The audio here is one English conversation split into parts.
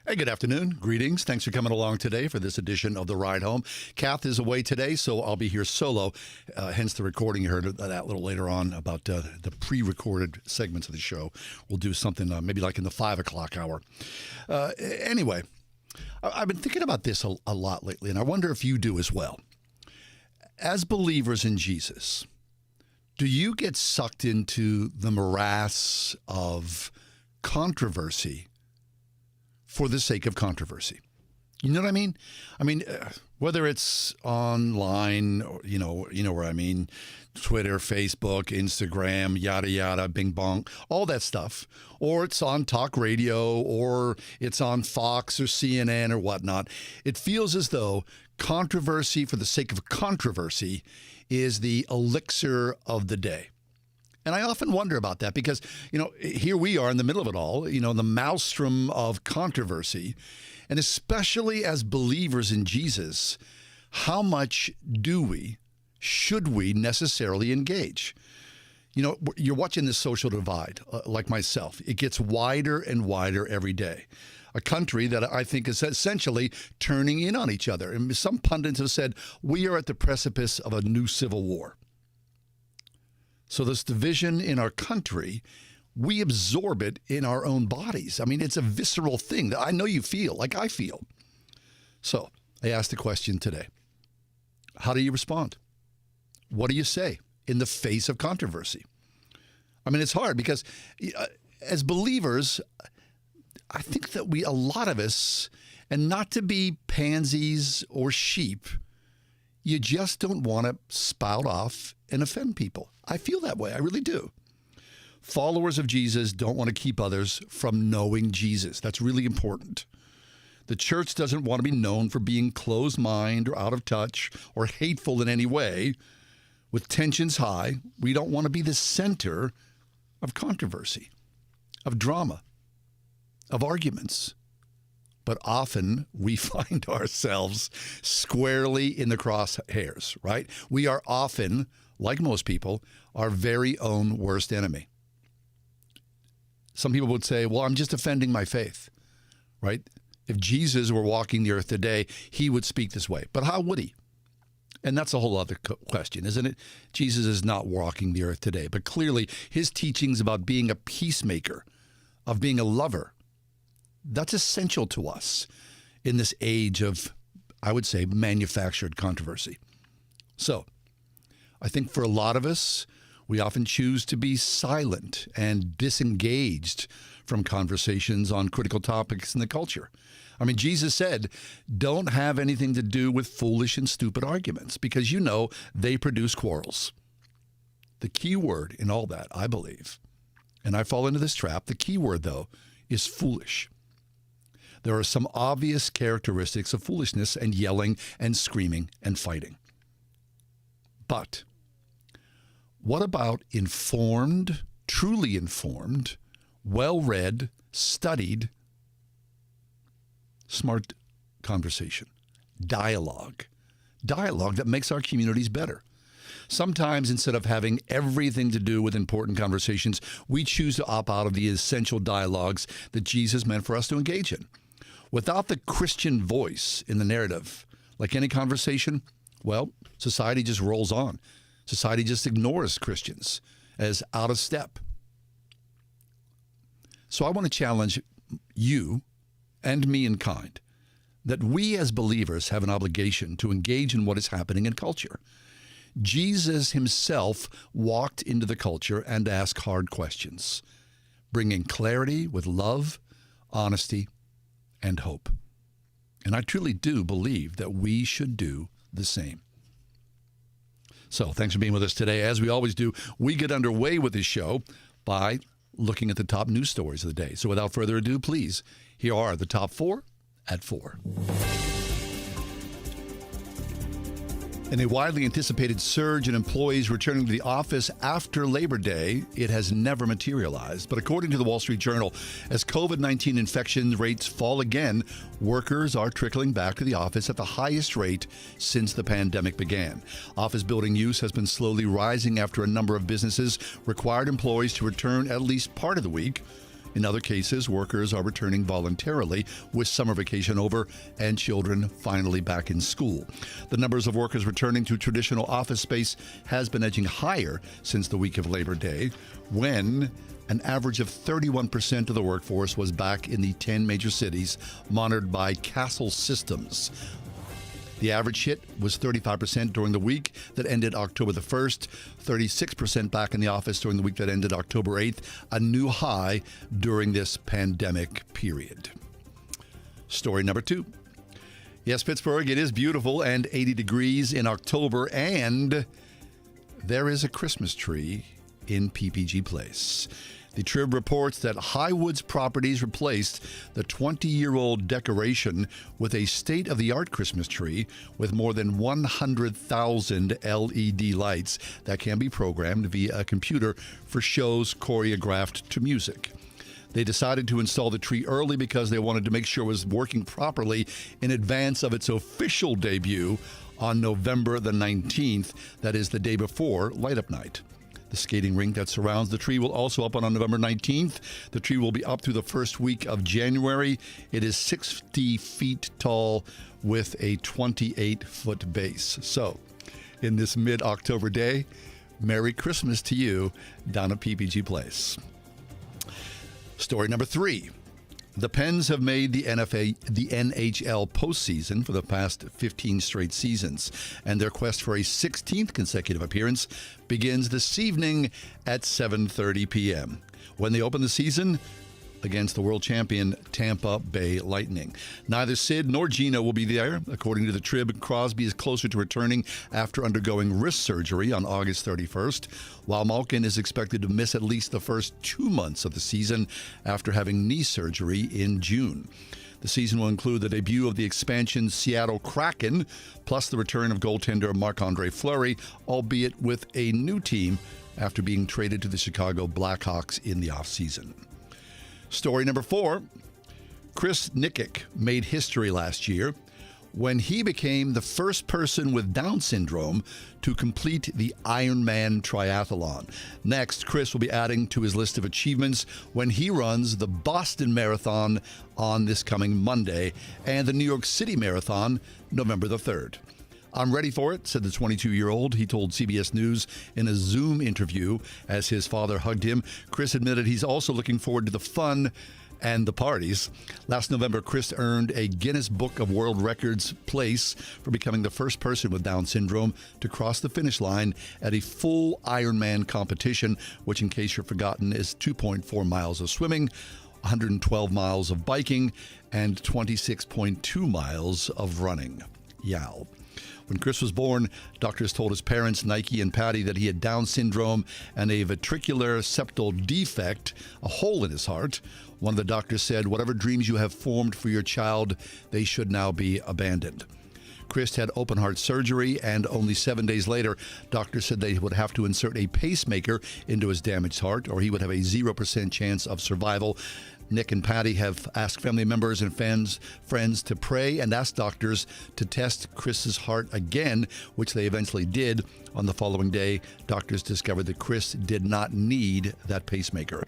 Hey, good afternoon. Greetings. Thanks for coming along today for this edition of The Ride Home. Kath is away today, so I'll be here solo, hence the recording you heard that a little later on about the pre-recorded segments of the show. We'll do something maybe like in the 5 o'clock hour. Anyway, I've been thinking about this a lot lately, and I wonder if you do as well. As believers in Jesus, do you get sucked into the morass of controversy for the sake of controversy? You know what I mean? Whether it's online, or, you know where I mean, Twitter, Facebook, Instagram, yada, yada, bing bong, all that stuff, or it's on talk radio, or it's on Fox or CNN or whatnot. It feels as though controversy for the sake of controversy is the elixir of the day. And I often wonder about that because, here we are in the middle of it all, the maelstrom of controversy. And especially as believers in Jesus, how much should we necessarily engage? You're watching this social divide, like myself. It gets wider and wider every day. A country that I think is essentially turning in on each other. And some pundits have said, we are at the precipice of a new civil war. So this division in our country, we absorb it in our own bodies. It's a visceral thing that I know you feel like I feel. So I asked the question today. How do you respond? What do you say in the face of controversy? It's hard because as believers, I think that a lot of us, and not to be pansies or sheep, you just don't want to spout off and offend people. I feel that way. I really do. Followers of Jesus don't want to keep others from knowing Jesus. That's really important. The church doesn't want to be known for being closed-minded or out of touch or hateful in any way. With tensions high, we don't want to be the center of controversy, of drama, of arguments. But often we find ourselves squarely in the crosshairs, right? We are often, like most people, our very own worst enemy. Some people would say, well, I'm just defending my faith, right? If Jesus were walking the earth today, he would speak this way. But how would he? And that's a whole other question, isn't it? Jesus is not walking the earth today, but clearly his teachings about being a peacemaker, of being a lover, that's essential to us in this age of, I would say, manufactured controversy. So I think for a lot of us, we often choose to be silent and disengaged from conversations on critical topics in the culture. Jesus said, don't have anything to do with foolish and stupid arguments because they produce quarrels. The key word in all that, I believe, and I fall into this trap, the key word, though, is foolish. There are some obvious characteristics of foolishness and yelling and screaming and fighting. But what about informed, truly informed, well-read, studied, smart conversation, dialogue that makes our communities better? Sometimes instead of having everything to do with important conversations, we choose to opt out of the essential dialogues that Jesus meant for us to engage in. Without the Christian voice in the narrative, like any conversation, well, society just rolls on. Society just ignores Christians as out of step. So I want to challenge you and me in kind that we as believers have an obligation to engage in what is happening in culture. Jesus himself walked into the culture and asked hard questions, bringing clarity with love, honesty, and hope. And I truly do believe that we should do the same. So thanks for being with us today. As we always do, we get underway with this show by looking at the top news stories of the day. So without further ado, please, here are the top 4 at 4. In a widely anticipated surge in employees returning to the office after Labor Day, it has never materialized. But according to the Wall Street Journal, as COVID-19 infection rates fall again, workers are trickling back to the office at the highest rate since the pandemic began. Office building use has been slowly rising after a number of businesses required employees to return at least part of the week. In other cases, workers are returning voluntarily with summer vacation over and children finally back in school. The numbers of workers returning to traditional office space has been edging higher since the week of Labor Day, when an average of 31% of the workforce was back in the 10 major cities monitored by Kastle Systems. The average hit was 35% during the week that ended October the 1st, 36% back in the office during the week that ended October 8th, a new high during this pandemic period. Story number 2. Yes, Pittsburgh, it is beautiful and 80 degrees in October, and there is a Christmas tree in PPG Place. The Trib reports that Highwoods Properties replaced the 20-year-old decoration with a state-of-the-art Christmas tree with more than 100,000 LED lights that can be programmed via a computer for shows choreographed to music. They decided to install the tree early because they wanted to make sure it was working properly in advance of its official debut on November the 19th, that is the day before Light Up Night. The skating rink that surrounds the tree will also open on November 19th. The tree will be up through the first week of January. It is 60 feet tall with a 28-foot base. So, in this mid-October day, Merry Christmas to you down at PPG Place. Story number 3. The Pens have made the NHL postseason for the past 15 straight seasons, and their quest for a 16th consecutive appearance begins this evening at 7:30 p.m. when they open the season against the world champion Tampa Bay Lightning. Neither Sid nor Gino will be there. According to the Trib, Crosby is closer to returning after undergoing wrist surgery on August 31st, while Malkin is expected to miss at least the first 2 months of the season after having knee surgery in June. The season will include the debut of the expansion Seattle Kraken, plus the return of goaltender Marc-Andre Fleury, albeit with a new team after being traded to the Chicago Blackhawks in the offseason. Story number 4, Chris Nikic made history last year when he became the first person with Down syndrome to complete the Ironman triathlon. Next, Chris will be adding to his list of achievements when he runs the Boston Marathon on this coming Monday and the New York City Marathon November the 3rd. "I'm ready for it," said the 22-year-old. He told CBS News in a Zoom interview as his father hugged him. Chris admitted he's also looking forward to the fun and the parties. Last November, Chris earned a Guinness Book of World Records place for becoming the first person with Down syndrome to cross the finish line at a full Ironman competition, which, in case you've forgotten, is 2.4 miles of swimming, 112 miles of biking, and 26.2 miles of running. Yow. When Chris was born, doctors told his parents, Nike and Patty, that he had Down syndrome and a ventricular septal defect, a hole in his heart. One of the doctors said, "Whatever dreams you have formed for your child, they should now be abandoned." Chris had open heart surgery, and only 7 days later, doctors said they would have to insert a pacemaker into his damaged heart, or he would have a 0% chance of survival. Nick and Patty have asked family members and friends to pray and asked doctors to test Chris's heart again, which they eventually did. On the following day, doctors discovered that Chris did not need that pacemaker.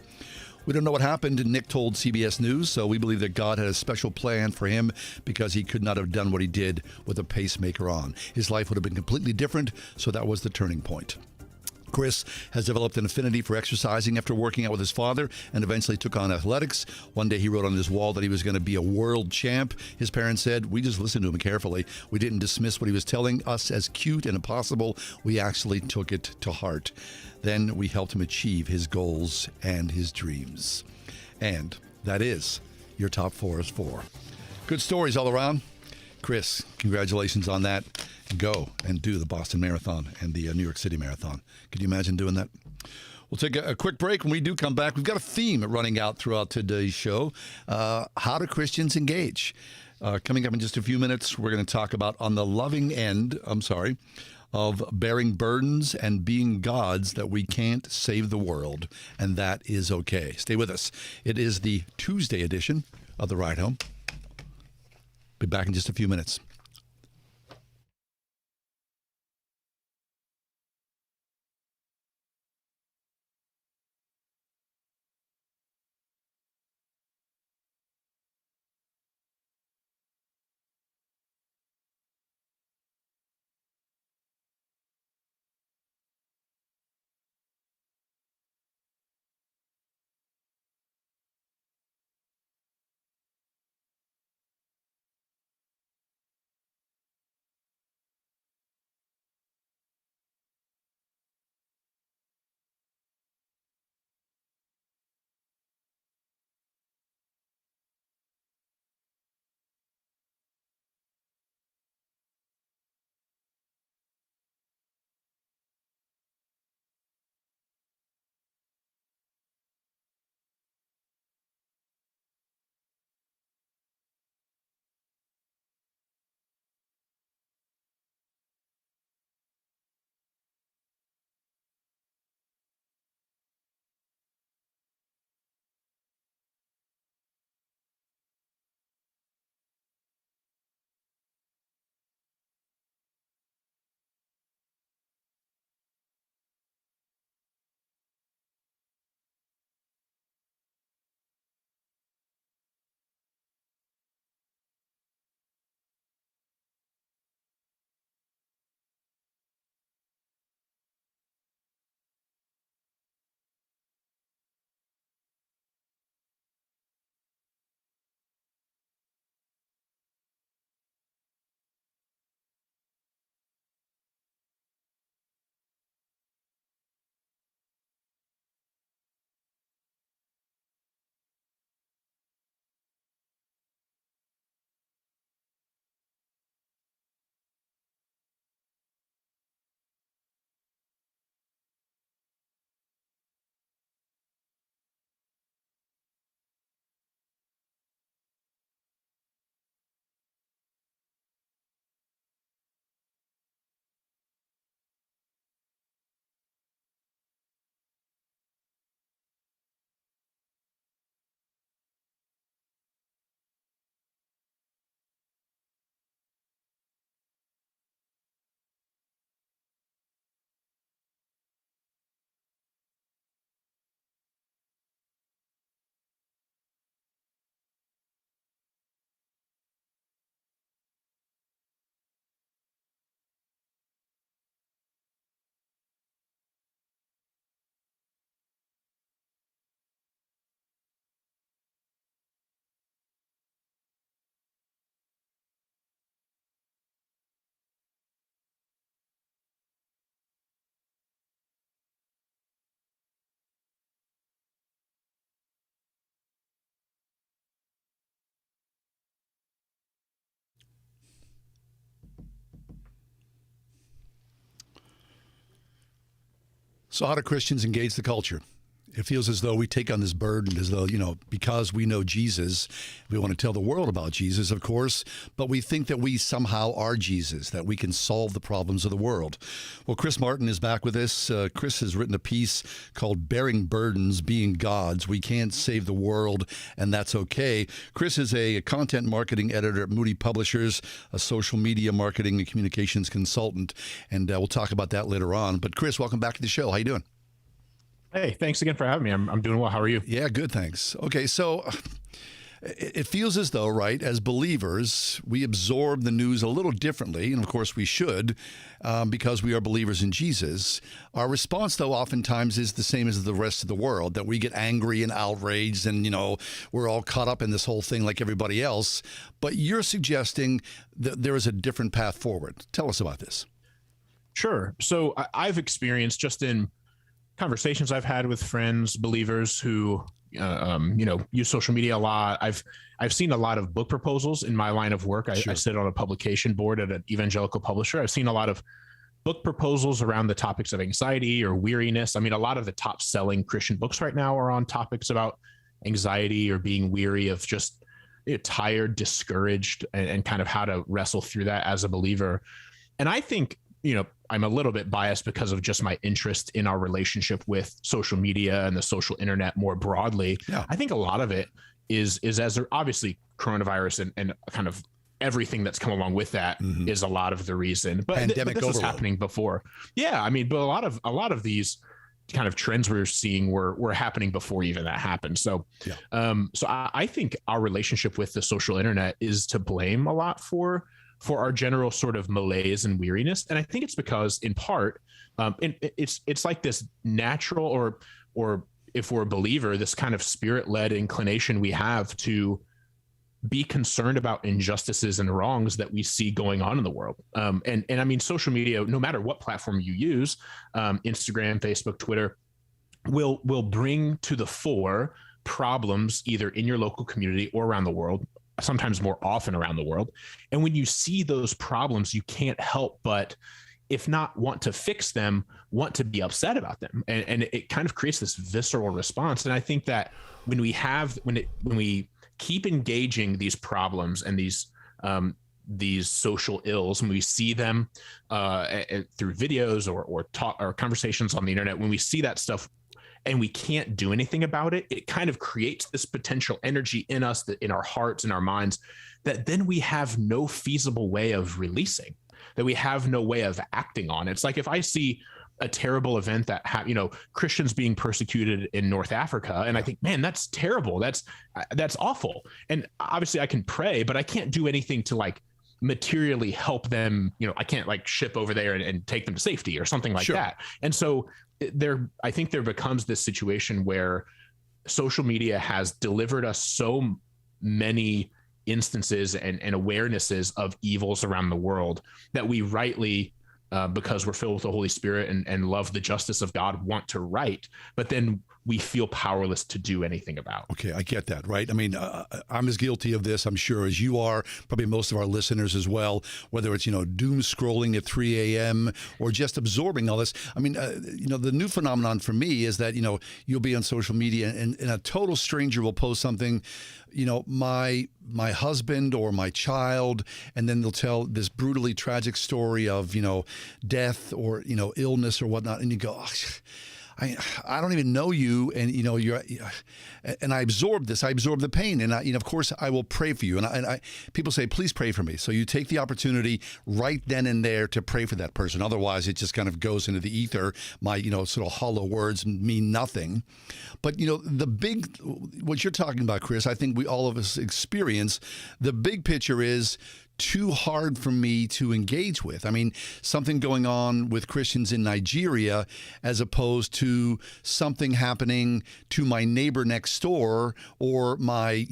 We don't know what happened, Nick told CBS News, so we believe that God had a special plan for him because he could not have done what he did with a pacemaker on. His life would have been completely different, so that was the turning point. Chris has developed an affinity for exercising after working out with his father and eventually took on athletics. One day he wrote on his wall that he was going to be a world champ. His parents said, "We just listened to him carefully. We didn't dismiss what he was telling us as cute and impossible. We actually took it to heart." Then we helped him achieve his goals and his dreams. And that is your Top 4 is 4. Good stories all around. Chris, congratulations on that. Go and do the Boston Marathon and the New York City Marathon. Could you imagine doing that? We'll take a quick break. When we do come back, we've got a theme running out throughout today's show. How do Christians engage? Coming up in just a few minutes, we're going to talk about on the loving end, of bearing burdens and being gods that we can't save the world, and that is okay. Stay with us. It is the Tuesday edition of The Ride Home. Be back in just a few minutes. So how do Christians engage the culture? It feels as though we take on this burden, as though, because we know Jesus, we want to tell the world about Jesus, of course, but we think that we somehow are Jesus, that we can solve the problems of the world. Well, Chris Martin is back with us. Chris has written a piece called Bearing Burdens, Being Gods. We can't save the world, and that's okay. Chris is a content marketing editor at Moody Publishers, a social media marketing and communications consultant, and we'll talk about that later on. But Chris, welcome back to the show. How you doing? Hey, thanks again for having me. I'm doing well. How are you? Yeah, good, thanks. Okay, so it feels as though, right, as believers, we absorb the news a little differently, and of course we should, because we are believers in Jesus. Our response, though, oftentimes is the same as the rest of the world, that we get angry and outraged, and, we're all caught up in this whole thing like everybody else. But you're suggesting that there is a different path forward. Tell us about this. Sure. So I've experienced just in conversations I've had with friends, believers who, use social media a lot. I've seen a lot of book proposals in my line of work. Sure. I sit on a publication board at an evangelical publisher. I've seen a lot of book proposals around the topics of anxiety or weariness. I mean, a lot of the top selling Christian books right now are on topics about anxiety or being weary, of just tired, discouraged, and kind of how to wrestle through that as a believer. And I think, I'm a little bit biased because of just my interest in our relationship with social media and the social internet more broadly. Yeah. I think a lot of it is as there, obviously coronavirus and kind of everything that's come along with that is a lot of the reason. But, Pandemic this was overload. happening before. Yeah, I mean, but a lot of these kind of trends we're seeing were happening before even that happened. So, Yeah. So I think our relationship with the social internet is to blame a lot for our general sort of malaise and weariness. And I think it's because, in part, it's like this natural or if we're a believer, this kind of spirit-led inclination we have to be concerned about injustices and wrongs that we see going on in the world. And I mean, social media, no matter what platform you use, Instagram, Facebook, Twitter, will bring to the fore problems either in your local community or around the world, sometimes more often around the world. And when you see those problems, you can't help but, if not want to fix them, want to be upset about them. And it kind of creates this visceral response. And I think that when we keep engaging these problems and these social ills, when we see them through videos or talk or conversations on the internet, when we see that stuff and we can't do anything about it, it kind of creates this potential energy in us, that in our hearts and our minds, that then we have no feasible way of releasing, that we have no way of acting on. It's like if I see a terrible event that Christians being persecuted in North Africa, and I think, man, that's terrible. That's awful. And obviously I can pray, but I can't do anything to like materially help them. I can't like ship over there and take them to safety or something like Sure. that. And so I think there becomes this situation where social media has delivered us so many instances and awarenesses of evils around the world that we rightly, because we're filled with the Holy Spirit and love the justice of God, want to write, but then we feel powerless to do anything about. Okay, I get that, right? I mean, I'm as guilty of this, I'm sure, as you are, probably most of our listeners as well, whether it's, doom scrolling at 3 a.m. or just absorbing all this. I mean, the new phenomenon for me is that, you'll be on social media and a total stranger will post something, my husband or my child, and then they'll tell this brutally tragic story of, death or, illness or whatnot. And you go, oh, I don't even know you, and and I absorb this. I absorb the pain, and of course, I will pray for you. And I people say, please pray for me. So you take the opportunity right then and there to pray for that person. Otherwise, it just kind of goes into the ether. My sort of hollow words mean nothing. But what you're talking about, Chris, I think all of us experience. The big picture is too hard for me to engage with. I mean, something going on with Christians in Nigeria as opposed to something happening to my neighbor next door or my,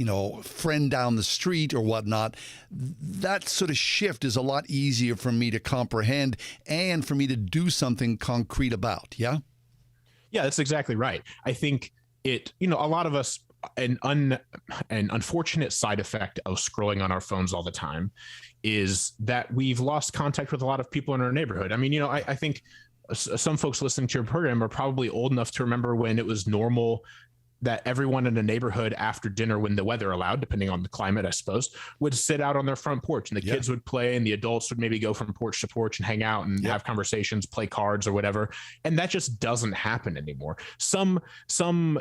friend down the street or whatnot. That sort of shift is a lot easier for me to comprehend and for me to do something concrete about. Yeah? Yeah, that's exactly right. I think a lot of us, an unfortunate side effect of scrolling on our phones all the time is that we've lost contact with a lot of people in our neighborhood. I mean, I think some folks listening to your program are probably old enough to remember when it was normal that everyone in a neighborhood after dinner, when the weather allowed, depending on the climate, I suppose, would sit out on their front porch, and the kids would play, and the adults would maybe go from porch to porch and hang out and have conversations, play cards or whatever. And that just doesn't happen anymore. Some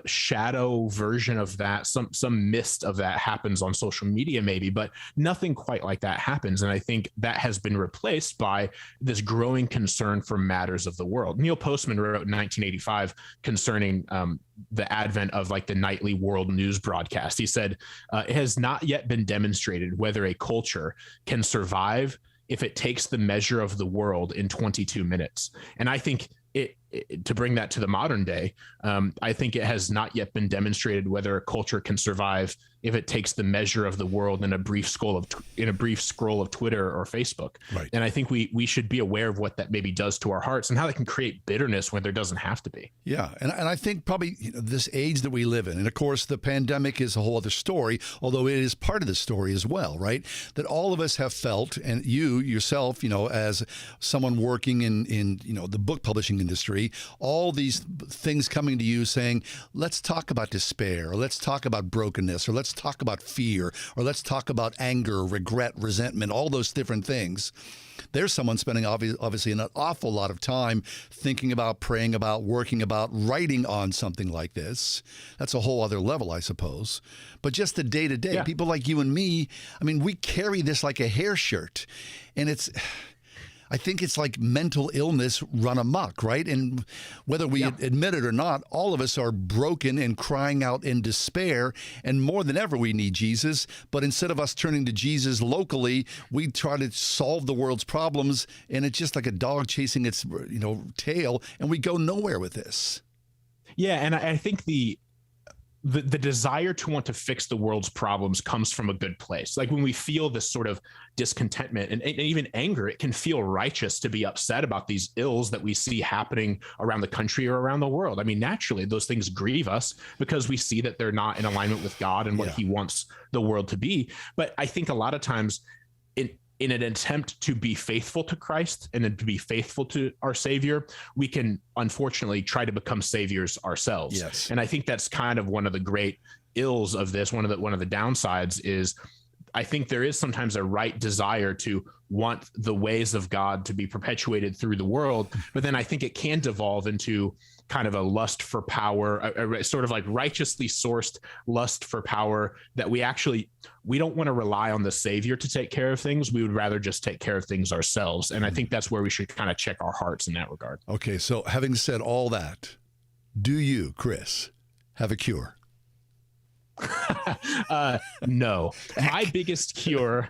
shadow version of that, some mist of that happens on social media maybe, but nothing quite like that happens. And I think that has been replaced by this growing concern for matters of the world. Neil Postman wrote in 1985 concerning the advent of like the nightly world news broadcast. He said, it has not yet been demonstrated whether a culture can survive if it takes the measure of the world in 22 minutes. And I think to bring that to the modern day, I think it has not yet been demonstrated whether a culture can survive if it takes the measure of the world in a brief scroll of Twitter or Facebook. Right. And I think we should be aware of what that maybe does to our hearts and how that can create bitterness when there doesn't have to be. Yeah. And I think probably this age that we live in, and of course the pandemic is a whole other story, although it is part of the story as well, right? That all of us have felt, and you yourself, as someone working in the book publishing industry, all these things coming to you saying, let's talk about despair, or let's talk about brokenness, or let's talk about fear, or let's talk about anger, regret, resentment, all those different things. There's someone spending obviously an awful lot of time thinking about, praying about, working about, writing on something like this. That's a whole other level, I suppose. But just the day-to-day, people like you and me, I mean, we carry this like a hair shirt. And I think it's like mental illness run amok, right? And whether we admit it or not, all of us are broken and crying out in despair. And more than ever, we need Jesus. But instead of us turning to Jesus locally, we try to solve the world's problems. And it's just like a dog chasing its tail. And we go nowhere with this. Yeah. And I think the desire to want to fix the world's problems comes from a good place. Like when we feel this sort of discontentment and even anger, it can feel righteous to be upset about these ills that we see happening around the country or around the world. I mean, naturally, those things grieve us because we see that they're not in alignment with God and what he wants the world to be. But I think a lot of times in an attempt to be faithful to Christ and to be faithful to our Savior, we can unfortunately try to become saviors ourselves. Yes. And I think that's kind of one of the great ills of this. One of the downsides is I think there is sometimes a right desire to want the ways of God to be perpetuated through the world, but then I think it can devolve into kind of a lust for power, a sort of like righteously sourced lust for power that we don't want to rely on the Savior to take care of things. We would rather just take care of things ourselves. And I think that's where we should kind of check our hearts in that regard. Okay, so having said all that, do you, Chris, have a cure? No. My biggest cure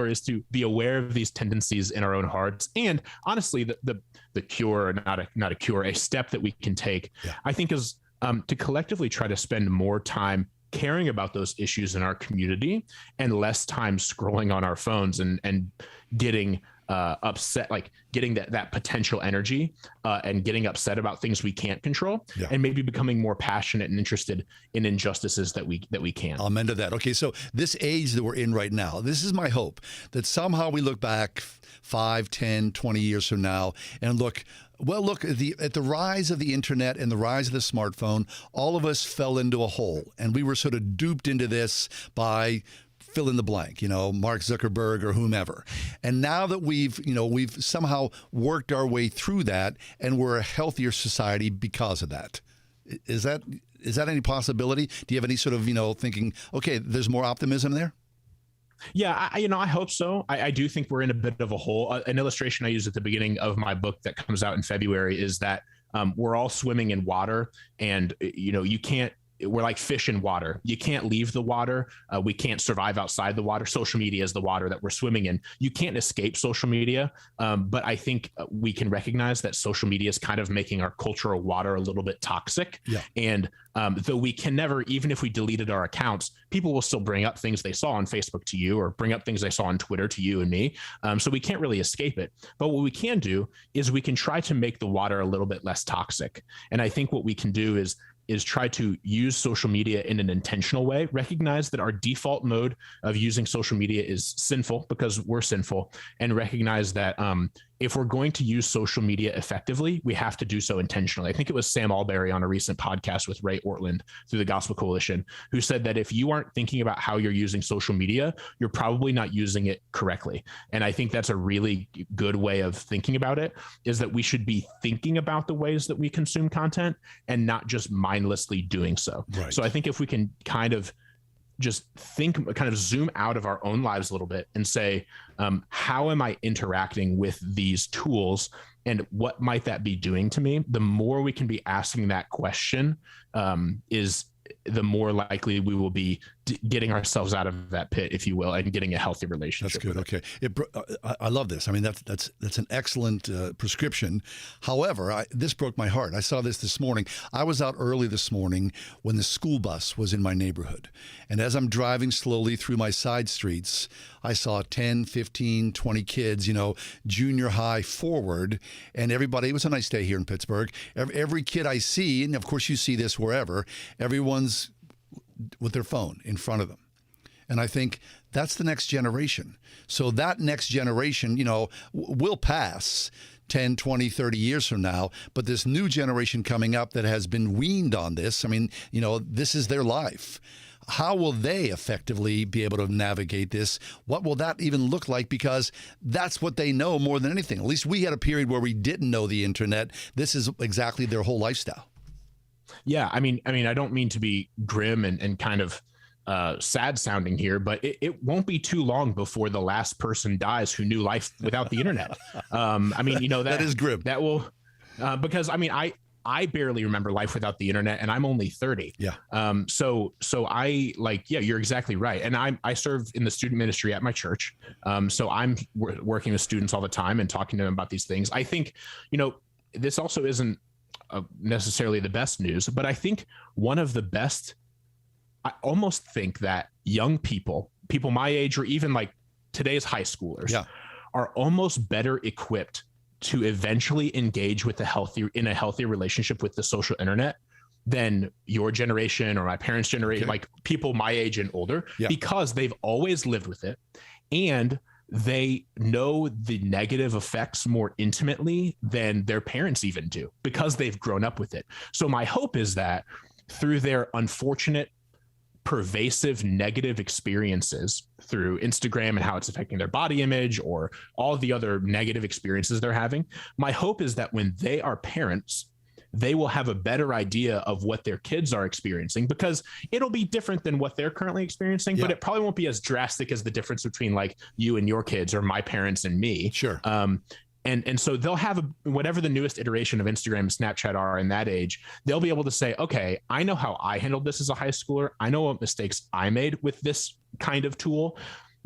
is to be aware of these tendencies in our own hearts. And honestly, the cure, not a cure, a step that we can take, I think is to collectively try to spend more time caring about those issues in our community and less time scrolling on our phones and getting upset, like getting that potential energy and getting upset about things we can't control, and maybe becoming more passionate and interested in injustices that we can. I'll amend to that. Okay, so this age that we're in right now, this is my hope that somehow we look back 5, 10, 20 years from now and look at the rise of the internet and the rise of the smartphone. All of us fell into a hole, and we were sort of duped into this by fill in the blank, Mark Zuckerberg or whomever. And now that we've somehow worked our way through that, and we're a healthier society because of that. Is that any possibility? Do you have any sort of, thinking, okay, there's more optimism there? Yeah, I hope so. I do think we're in a bit of a hole. An illustration I use at the beginning of my book that comes out in February is that we're all swimming in water, and, we're like fish in water. You can't leave the water. We can't survive outside the water. Social media is the water that we're swimming in. You can't escape social media. But I think we can recognize that social media is kind of making our cultural water a little bit toxic. Yeah. And though we can never, even if we deleted our accounts, people will still bring up things they saw on Facebook to you, or bring up things they saw on Twitter to you and me. So we can't really escape it. But what we can do is we can try to make the water a little bit less toxic. And I think what we can do is try to use social media in an intentional way, recognize that our default mode of using social media is sinful because we're sinful, and recognize that, if we're going to use social media effectively, we have to do so intentionally. I think it was Sam Alberry on a recent podcast with Ray Ortland through the Gospel Coalition, who said that if you aren't thinking about how you're using social media, you're probably not using it correctly. And I think that's a really good way of thinking about it, is that we should be thinking about the ways that we consume content and not just mindlessly doing so. Right. So I think if we can kind of just kind of zoom out of our own lives a little bit and say, how am I interacting with these tools and what might that be doing to me? The more we can be asking that question, is the more likely we will be getting ourselves out of that pit, if you will, and getting a healthy relationship. That's good. Okay. I love this. I mean, that's an excellent prescription. However, this broke my heart. I saw this morning. I was out early this morning when the school bus was in my neighborhood. And as I'm driving slowly through my side streets, I saw 10, 15, 20 kids, junior high forward. And everybody, it was a nice day here in Pittsburgh. Every kid I see, and of course you see this wherever, everyone's with their phone in front of them. And I think that's the next generation. So that next generation, will pass 10, 20, 30 years from now. But this new generation coming up that has been weaned on this, I mean, this is their life. How will they effectively be able to navigate this? What will that even look like? Because that's what they know more than anything. At least we had a period where we didn't know the internet. This is exactly their whole lifestyle. Yeah, I mean, I don't mean to be grim and kind of sad sounding here, but it won't be too long before the last person dies who knew life without the internet. I mean, that is grim. That will, because I mean, I barely remember life without the internet, and I'm only 30. Yeah. So I you're exactly right. And I serve in the student ministry at my church. So I'm working with students all the time and talking to them about these things. I think, this also isn't necessarily the best news, but I think one of the best, I almost think that young people my age, or even like today's high schoolers, are almost better equipped to eventually engage with in a healthy relationship with the social internet than your generation or my parents' generation, like people my age and older, because they've always lived with it and they know the negative effects more intimately than their parents even do, because they've grown up with it. So my hope is that through their unfortunate, pervasive negative experiences through Instagram and how it's affecting their body image or all the other negative experiences they're having, my hope is that when they are parents, they will have a better idea of what their kids are experiencing, because it'll be different than what they're currently experiencing, but it probably won't be as drastic as the difference between like you and your kids or my parents and me. Sure. And so they'll have whatever the newest iteration of Instagram and Snapchat are in that age, they'll be able to say, okay, I know how I handled this as a high schooler. I know what mistakes I made with this kind of tool.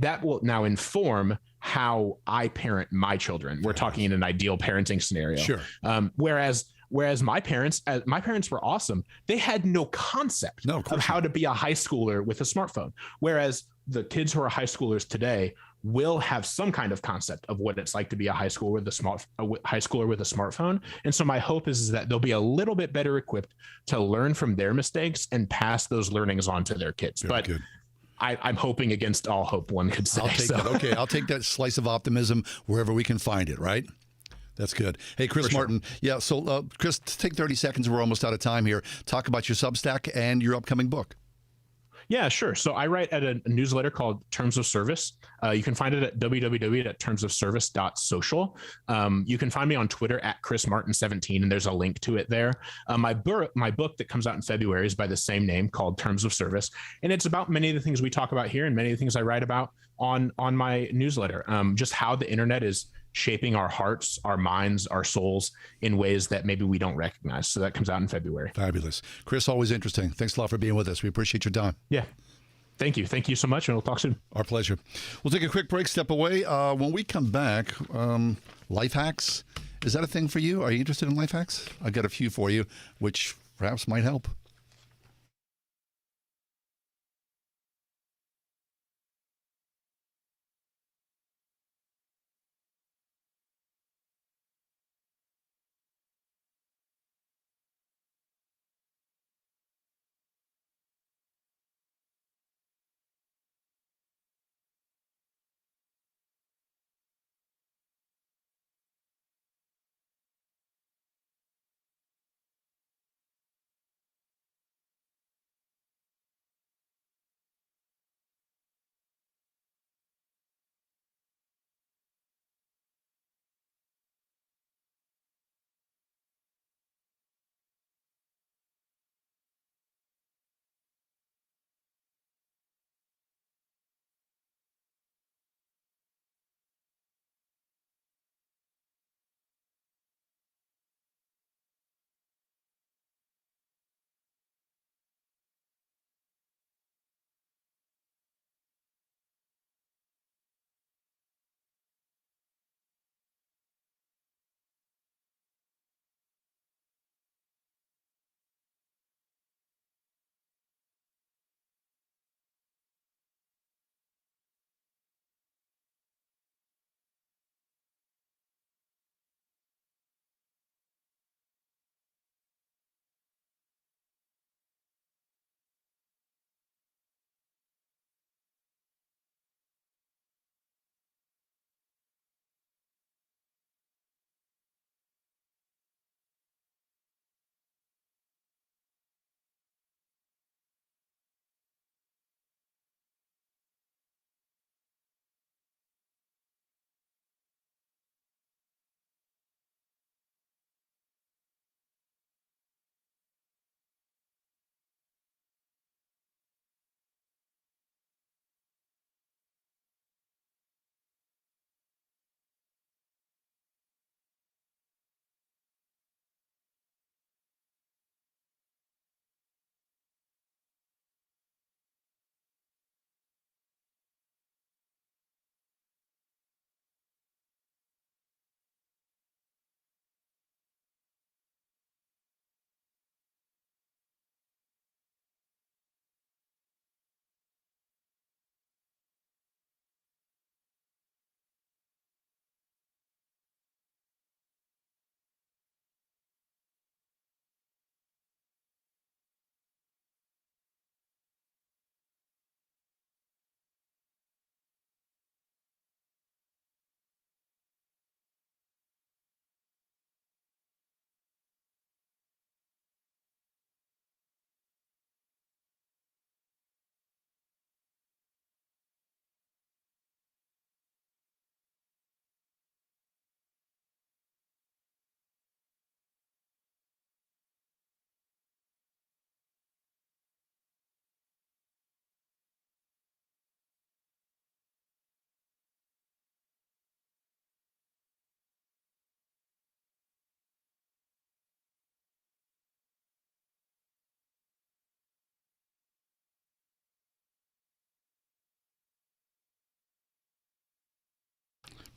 That will now inform how I parent my children. We're talking in an ideal parenting scenario. Sure. Whereas my parents were awesome. They had no concept of how to be a high schooler with a smartphone. Whereas the kids who are high schoolers today will have some kind of concept of what it's like to be a high schooler with a smartphone. And so my hope is that they'll be a little bit better equipped to learn from their mistakes and pass those learnings on to their kids. Very but good. I'm hoping against all hope, one could say. I'll take that. Okay, I'll take that slice of optimism wherever we can find it, right? That's good. Hey, Chris Martin. Yeah, so Chris, take 30 seconds. We're almost out of time here. Talk about your Substack and your upcoming book. Yeah, sure. So I write at a newsletter called Terms of Service. You can find it at www.termsofservice.social. You can find me on Twitter at ChrisMartin17, and there's a link to it there. My book that comes out in February is by the same name, called Terms of Service, and it's about many of the things we talk about here and many of the things I write about on my newsletter. Just how the internet is shaping our hearts, our minds, our souls in ways that maybe we don't recognize. So that comes out in February. Fabulous. Chris, always interesting. Thanks a lot for being with us. We appreciate your time. Yeah. Thank you. Thank you so much, and we'll talk soon. Our pleasure. We'll take a quick break, step away. When we come back, life hacks. Is that a thing for you? Are you interested in life hacks? I've got a few for you, which perhaps might help.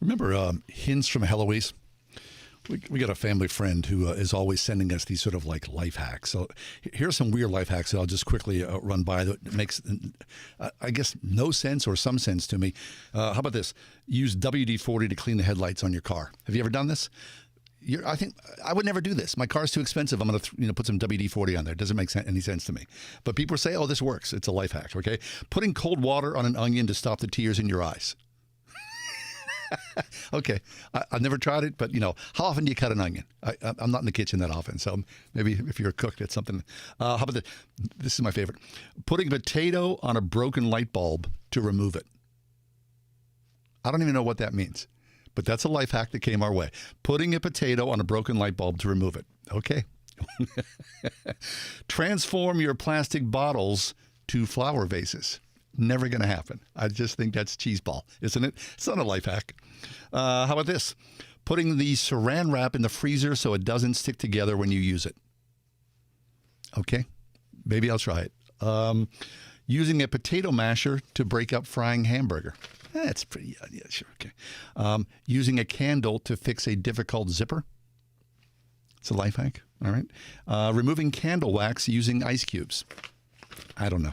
Remember Hinz from Heloise? We got a family friend who is always sending us these sort of like life hacks. So here's some weird life hacks that I'll just quickly run by that makes, I guess, no sense or some sense to me. How about this? Use WD-40 to clean the headlights on your car. Have you ever done this? I think I would never do this. My car's too expensive. I'm going to put some WD-40 on there. It doesn't make any sense to me. But people say, oh, this works. It's a life hack, okay? Putting cold water on an onion to stop the tears in your eyes. Okay, I've never tried it, but how often do you cut an onion? I'm not in the kitchen that often, so maybe if you're a cook, that's something. How about this? This is my favorite: putting a potato on a broken light bulb to remove it. I don't even know what that means, but that's a life hack that came our way. Putting a potato on a broken light bulb to remove it. Okay. Transform your plastic bottles to flower vases. Never going to happen. I just think that's cheeseball, isn't it? It's not a life hack. How about this? Putting the saran wrap in the freezer so it doesn't stick together when you use it. Okay, maybe I'll try it. Using a potato masher to break up frying hamburger. That's pretty, yeah, sure, okay. Using a candle to fix a difficult zipper. It's a life hack, all right. Removing candle wax using ice cubes. I don't know.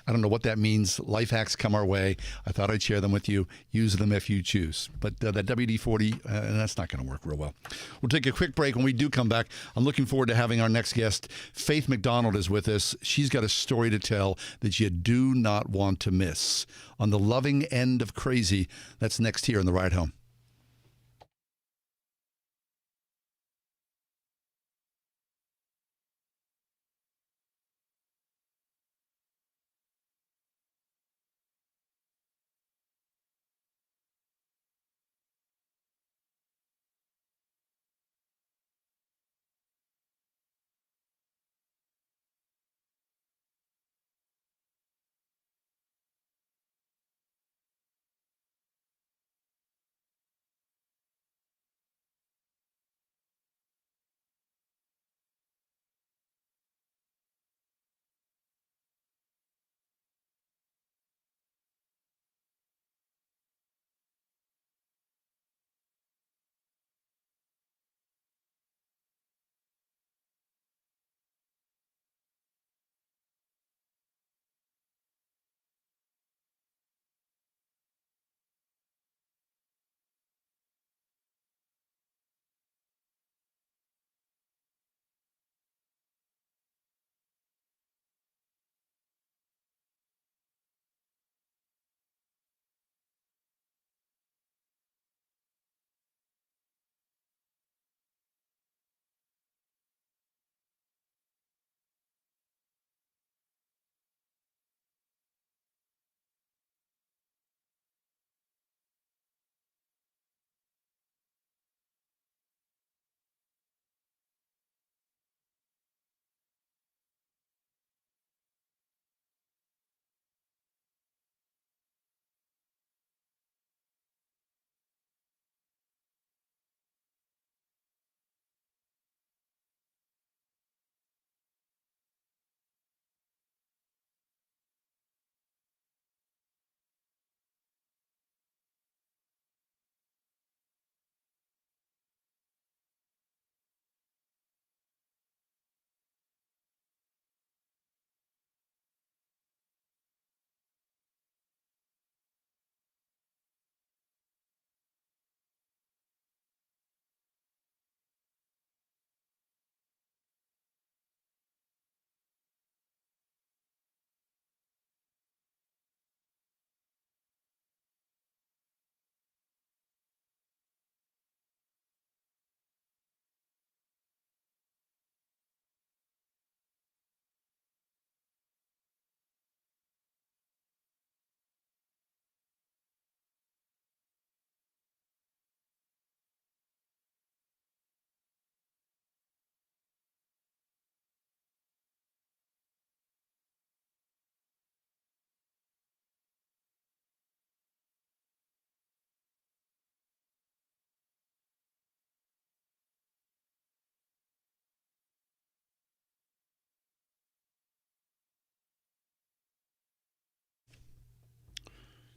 I don't know what that means. Life hacks come our way. I thought I'd share them with you. Use them if you choose. But that WD-40, that's not going to work real well. We'll take a quick break. When we do come back, I'm looking forward to having our next guest. Faith McDonald is with us. She's got a story to tell that you do not want to miss. On the loving end of crazy, that's next here on The Ride Home.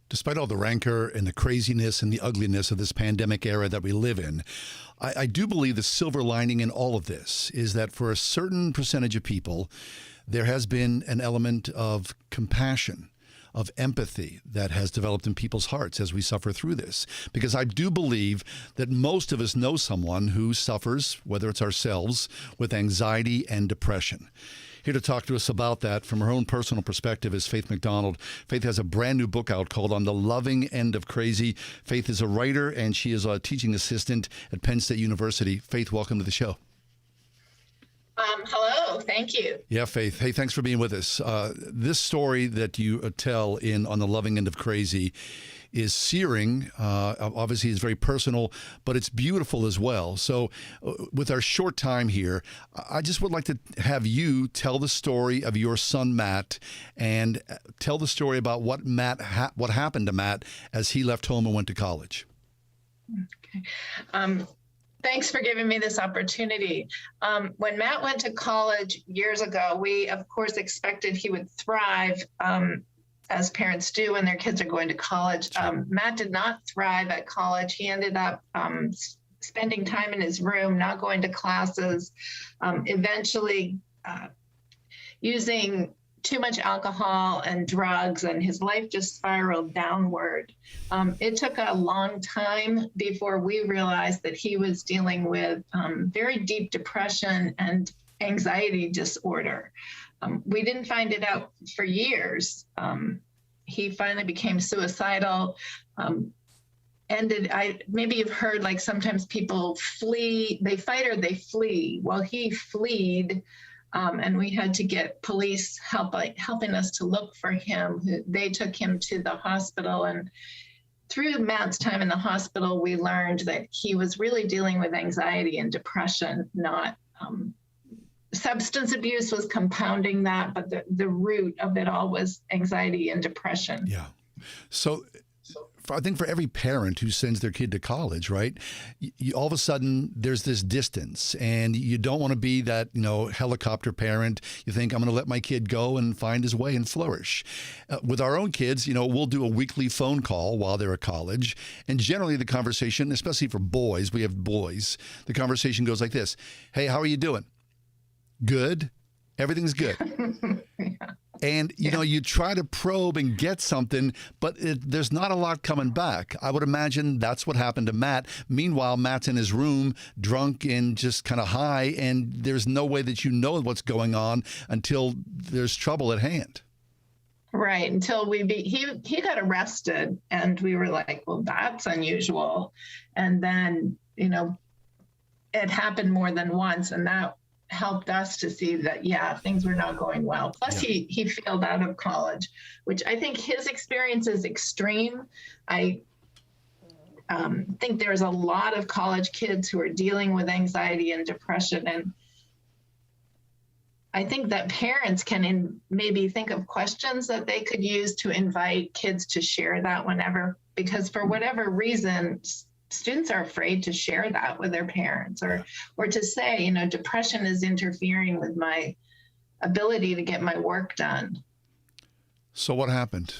Despite all the rancor and the craziness and the ugliness of this pandemic era that we live in, I do believe the silver lining in all of this is that for a certain percentage of people, there has been an element of compassion, of empathy that has developed in people's hearts as we suffer through this. Because I do believe that most of us know someone who suffers, whether it's ourselves, with anxiety and depression. Here to talk to us about that from her own personal perspective is Faith McDonald. Faith has a brand new book out called On the Loving End of Crazy. Faith is a writer and she is a teaching assistant at Penn State University. Faith, welcome to the show. Hello, thank you. Yeah, Faith. Hey, thanks for being with us. This story that you tell in On the Loving End of Crazy is searing. Obviously, it's very personal, but it's beautiful as well. So with our short time here, I just would like to have you tell the story of your son, Matt, and tell the story about what what happened to Matt as he left home and went to college. Okay. Thanks for giving me this opportunity. When Matt went to college years ago, we, of course, expected he would thrive, as parents do when their kids are going to college. Matt did not thrive at college. He ended up spending time in his room, not going to classes, eventually using too much alcohol and drugs, and his life just spiraled downward. It took a long time before we realized that he was dealing with very deep depression and anxiety disorder. We didn't find it out for years. He finally became suicidal. Maybe you've heard, like, sometimes people flee, they fight or they flee. Well, he fled. And we had to get police helping us to look for him. They took him to the hospital, and through Matt's time in the hospital, we learned that he was really dealing with anxiety and depression, not substance abuse was compounding that, but the root of it all was anxiety and depression. Yeah. So I think for every parent who sends their kid to college, right, all of a sudden there's this distance, and you don't want to be that, helicopter parent. You think, I'm going to let my kid go and find his way and flourish. With our own kids, we'll do a weekly phone call while they're at college. And generally the conversation, especially for boys, we have boys, the conversation goes like this. Hey, how are you doing? Good. Everything's good. Yeah. And, you try to probe and get something, but there's not a lot coming back. I would imagine that's what happened to Matt. Meanwhile, Matt's in his room, drunk and just kind of high, and there's no way that you know what's going on until there's trouble at hand. Right. Until he got arrested, and we were like, well, that's unusual. And then, it happened more than once, and that helped us to see that, things were not going well. Plus, he failed out of college, which I think his experience is extreme. I think there's a lot of college kids who are dealing with anxiety and depression. And I think that parents can maybe think of questions that they could use to invite kids to share that whenever, because for whatever reason, students are afraid to share that with their parents or to say, depression is interfering with my ability to get my work done. So what happened?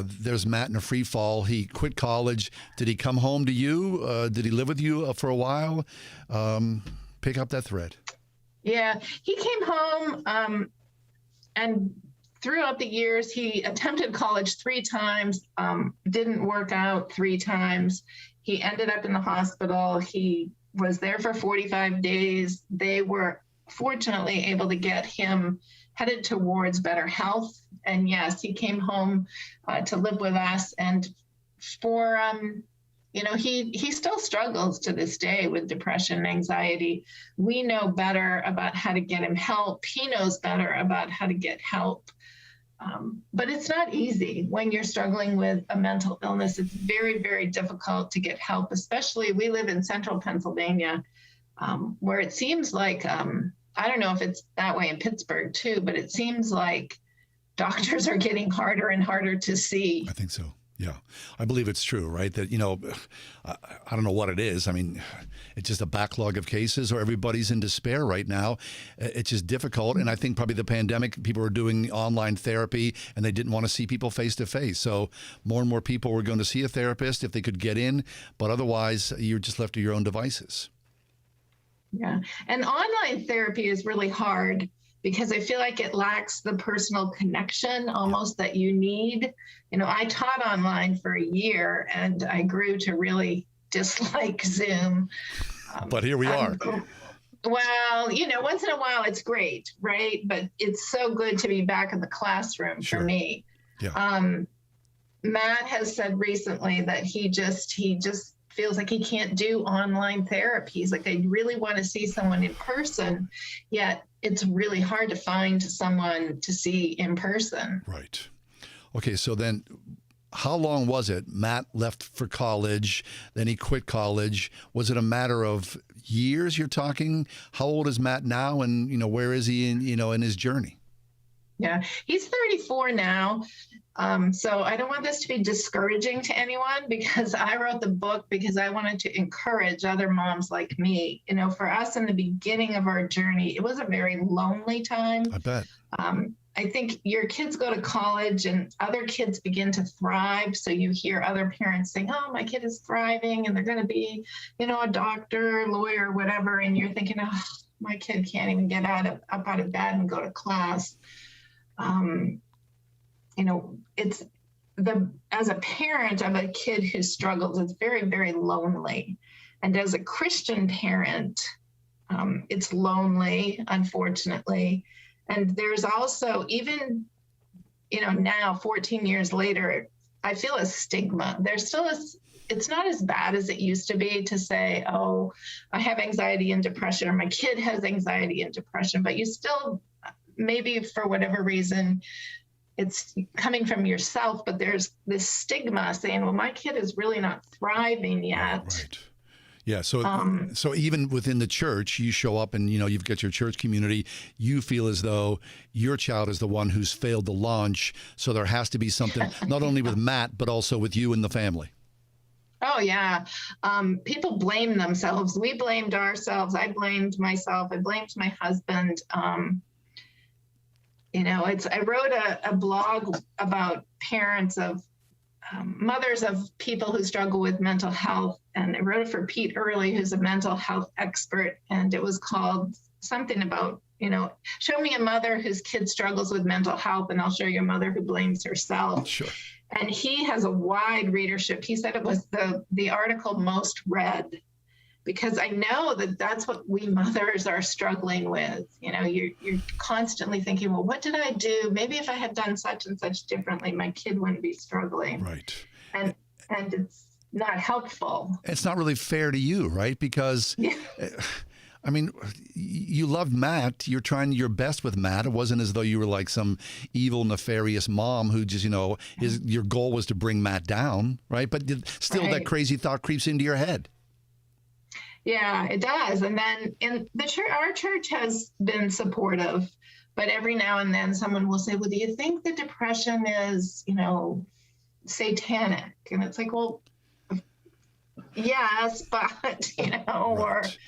There's Matt in a free fall. He quit college. Did he come home to you? Did he live with you for a while? Pick up that thread. Yeah, he came home and throughout the years, he attempted college 3 times, didn't work out 3 times. He ended up in the hospital. He was there for 45 days. They were fortunately able to get him headed towards better health. And yes, he came home to live with us. And for, he still struggles to this day with depression and anxiety. We know better about how to get him help. He knows better about how to get help. But it's not easy when you're struggling with a mental illness. It's very, very difficult to get help, especially we live in central Pennsylvania, where it seems like, I don't know if it's that way in Pittsburgh too, but it seems like doctors are getting harder and harder to see. I think so. Yeah, I believe it's true, right? That, I don't know what it is. I mean, it's just a backlog of cases, or everybody's in despair right now. It's just difficult. And I think probably the pandemic, people were doing online therapy and they didn't want to see people face to face. So more and more people were going to see a therapist if they could get in, but otherwise you're just left to your own devices. Yeah. And online therapy is really hard because I feel like it lacks the personal connection almost that you need. I taught online for a year and I grew to really dislike Zoom. But here we are. Well, once in a while it's great, right? But it's so good to be back in the classroom Sure. for me. Yeah. Matt has said recently that he just feels like he can't do online therapy. He's like, I really want to see someone in person, yet it's really hard to find someone to see in person. Right. Okay, so then how long was it? Matt left for college, then he quit college. Was it a matter of years you're talking? How old is Matt now, and where is he in his journey? Yeah, he's 34 now. So I don't want this to be discouraging to anyone, because I wrote the book because I wanted to encourage other moms like me. For us in the beginning of our journey, it was a very lonely time. I bet. I think your kids go to college and other kids begin to thrive. So you hear other parents saying, oh, my kid is thriving and they're going to be, a doctor, lawyer, whatever. And you're thinking, oh, my kid can't even get up out of bed and go to class. As a parent of a kid who struggles, it's very, very lonely. And as a Christian parent, it's lonely, unfortunately. And there's also, even, now 14 years later, I feel a stigma. There's still it's not as bad as it used to be to say, oh, I have anxiety and depression, or my kid has anxiety and depression, but you still, maybe for whatever reason, it's coming from yourself, but there's this stigma saying, well, my kid is really not thriving yet. Right. Yeah. So even within the church, you show up and, you've got your church community. You feel as though your child is the one who's failed the launch. So there has to be something, not only with Matt, but also with you and the family. Oh, yeah. People blame themselves. We blamed ourselves. I blamed myself. I blamed my husband. I wrote a blog about parents of mothers of people who struggle with mental health. And I wrote it for Pete Early, who's a mental health expert. And it was called something about, show me a mother whose kid struggles with mental health, and I'll show you a mother who blames herself. Sure. And he has a wide readership. He said it was the article most read, because I know that that's what we mothers are struggling with. You're constantly thinking, well, what did I do? Maybe if I had done such and such differently, my kid wouldn't be struggling. Right. And it's not helpful. It's not really fair to you, right? Because, I mean, you loved Matt. You're trying your best with Matt. It wasn't as though you were like some evil, nefarious mom who just, your goal was to bring Matt down, right? But still, Right. That crazy thought creeps into your head. Yeah, it does. And then in the church, our church has been supportive, but every now and then someone will say, well, do you think the depression is, satanic? And it's like, well, yes, but, or Right.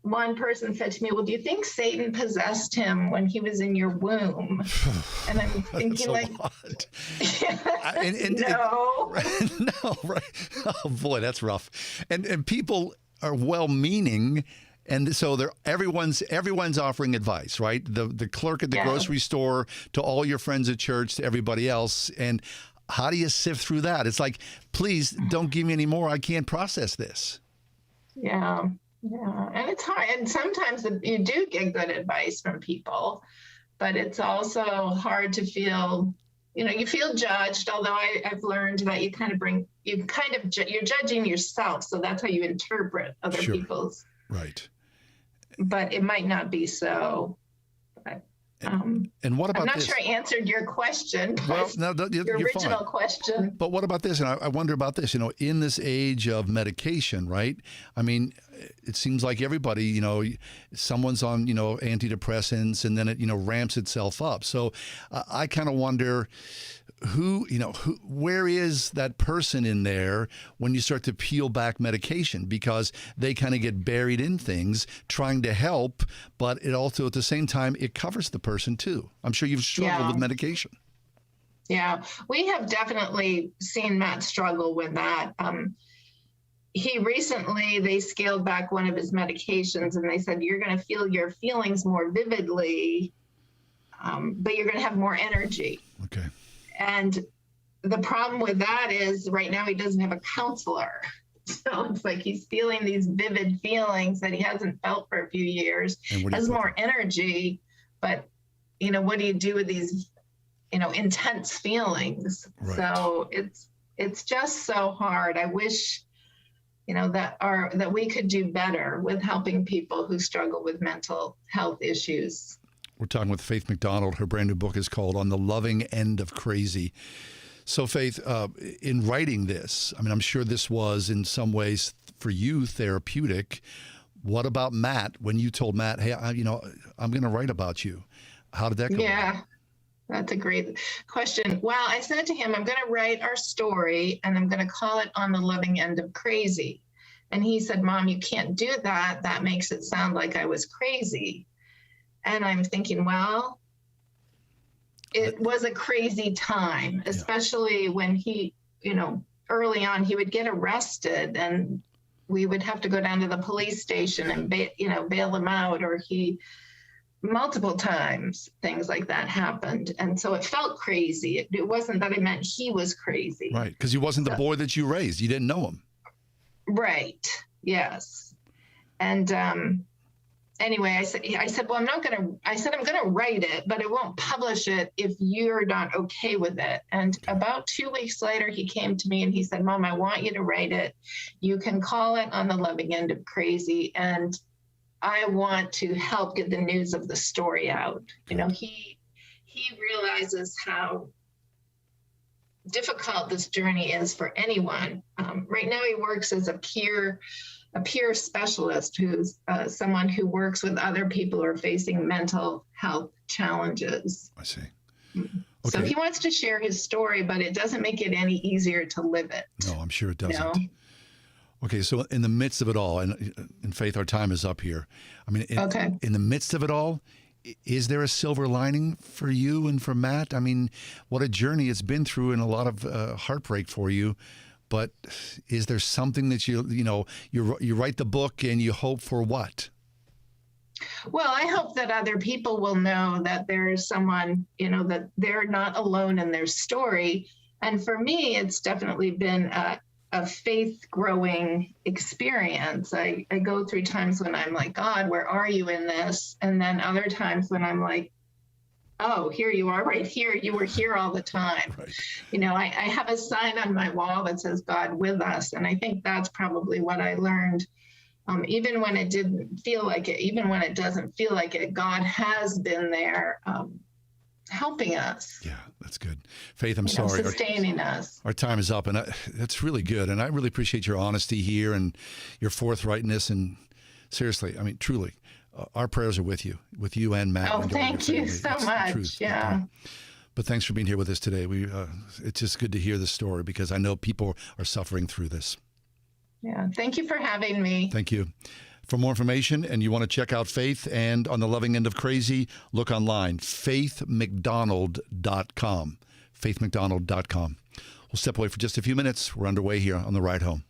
one person said to me, well, do you think Satan possessed him when he was in your womb? And I'm That's thinking a like, lot. no. No, right. Oh boy, that's rough. And people are well-meaning, and so everyone's offering advice, right? The clerk at the Yeah. grocery store, to all your friends at church, to everybody else. And how do you sift through that? It's like, please don't give me any more. I can't process this. Yeah. Yeah. And it's hard. And sometimes you do get good advice from people, but it's also hard to feel, you feel judged. Although I've learned that you're judging yourself. So that's how you interpret other Sure. people's, Right. but it might not be so. But, And what about I'm not this? sure I answered your question. Well, no, your you're original fine. question. But what about this? And I wonder about this, in this age of medication, right? I mean, it seems like everybody, someone's on, antidepressants, and then it, ramps itself up. So I kind of wonder, where is that person in there when you start to peel back medication, because they kind of get buried in things trying to help, but it also at the same time it covers the person too. I'm sure you've struggled with medication. Yeah, we have definitely seen Matt struggle with that. He recently, they scaled back one of his medications and they said, you're going to feel your feelings more vividly, but you're going to have more energy. Okay. And the problem with that is right now he doesn't have a counselor. So it's like he's feeling these vivid feelings that he hasn't felt for a few years, has more energy, but what do you do with these, intense feelings? Right. So it's just so hard. I wish, that we could do better with helping people who struggle with mental health issues. We're talking with Faith McDonald. Her brand new book is called On the Loving End of Crazy. So Faith, in writing this, I mean, I'm sure this was in some ways for you therapeutic. What about Matt? When you told Matt, hey, I'm going to write about you. How did that go? Yeah. That's a great question. Well, I said to him, I'm going to write our story and I'm going to call it On the Loving End of Crazy. And he said, Mom, you can't do that. That makes it sound like I was crazy. And I'm thinking, well, it was a crazy time, especially when he, early on, he would get arrested and we would have to go down to the police station and, bail him out, or multiple times things like that happened. And so it felt crazy. It wasn't that it meant he was crazy. Right. Because he wasn't the boy that you raised. You didn't know him. Right. Yes. And anyway, I said, well, I'm going to write it, but I won't publish it if you're not okay with it. And about 2 weeks later, he came to me and he said, Mom, I want you to write it. You can call it On the Loving End of Crazy. And I want to help get the news of the story out. He realizes how difficult this journey is for anyone. Right now, he works as a peer specialist, who's someone who works with other people who are facing mental health challenges. I see. Okay. So he wants to share his story, but it doesn't make it any easier to live it. No, I'm sure it doesn't. Okay, so in the midst of it all, and Faith, our time is up here. I mean, in the midst of it all, is there a silver lining for you and for Matt? I mean, what a journey it's been through, and a lot of heartbreak for you. But is there something that you write the book and you hope for what? Well, I hope that other people will know that there is someone, that they're not alone in their story. And for me, it's definitely been a faith-growing experience. I go through times when I'm like, God, where are you in this? And then other times when I'm like, oh, here you are right here. You were here all the time. Right. I have a sign on my wall that says God with us. And I think that's probably what I learned. Even when it didn't feel like it, even when it doesn't feel like it, God has been there helping us. Yeah, that's good. Faith, I'm sorry. Sustaining us. Our time is up, and that's really good. And I really appreciate your honesty here and your forthrightness. And seriously, I mean, truly, our prayers are with you and Matt. Oh, thank you so much. Yeah. But thanks for being here with us today. It's just good to hear the story, because I know people are suffering through this. Yeah. Thank you for having me. Thank you. For more information, and you want to check out Faith and On the Loving End of Crazy, look online, faithmcdonald.com. faithmcdonald.com. We'll step away for just a few minutes. We're underway here on the ride home.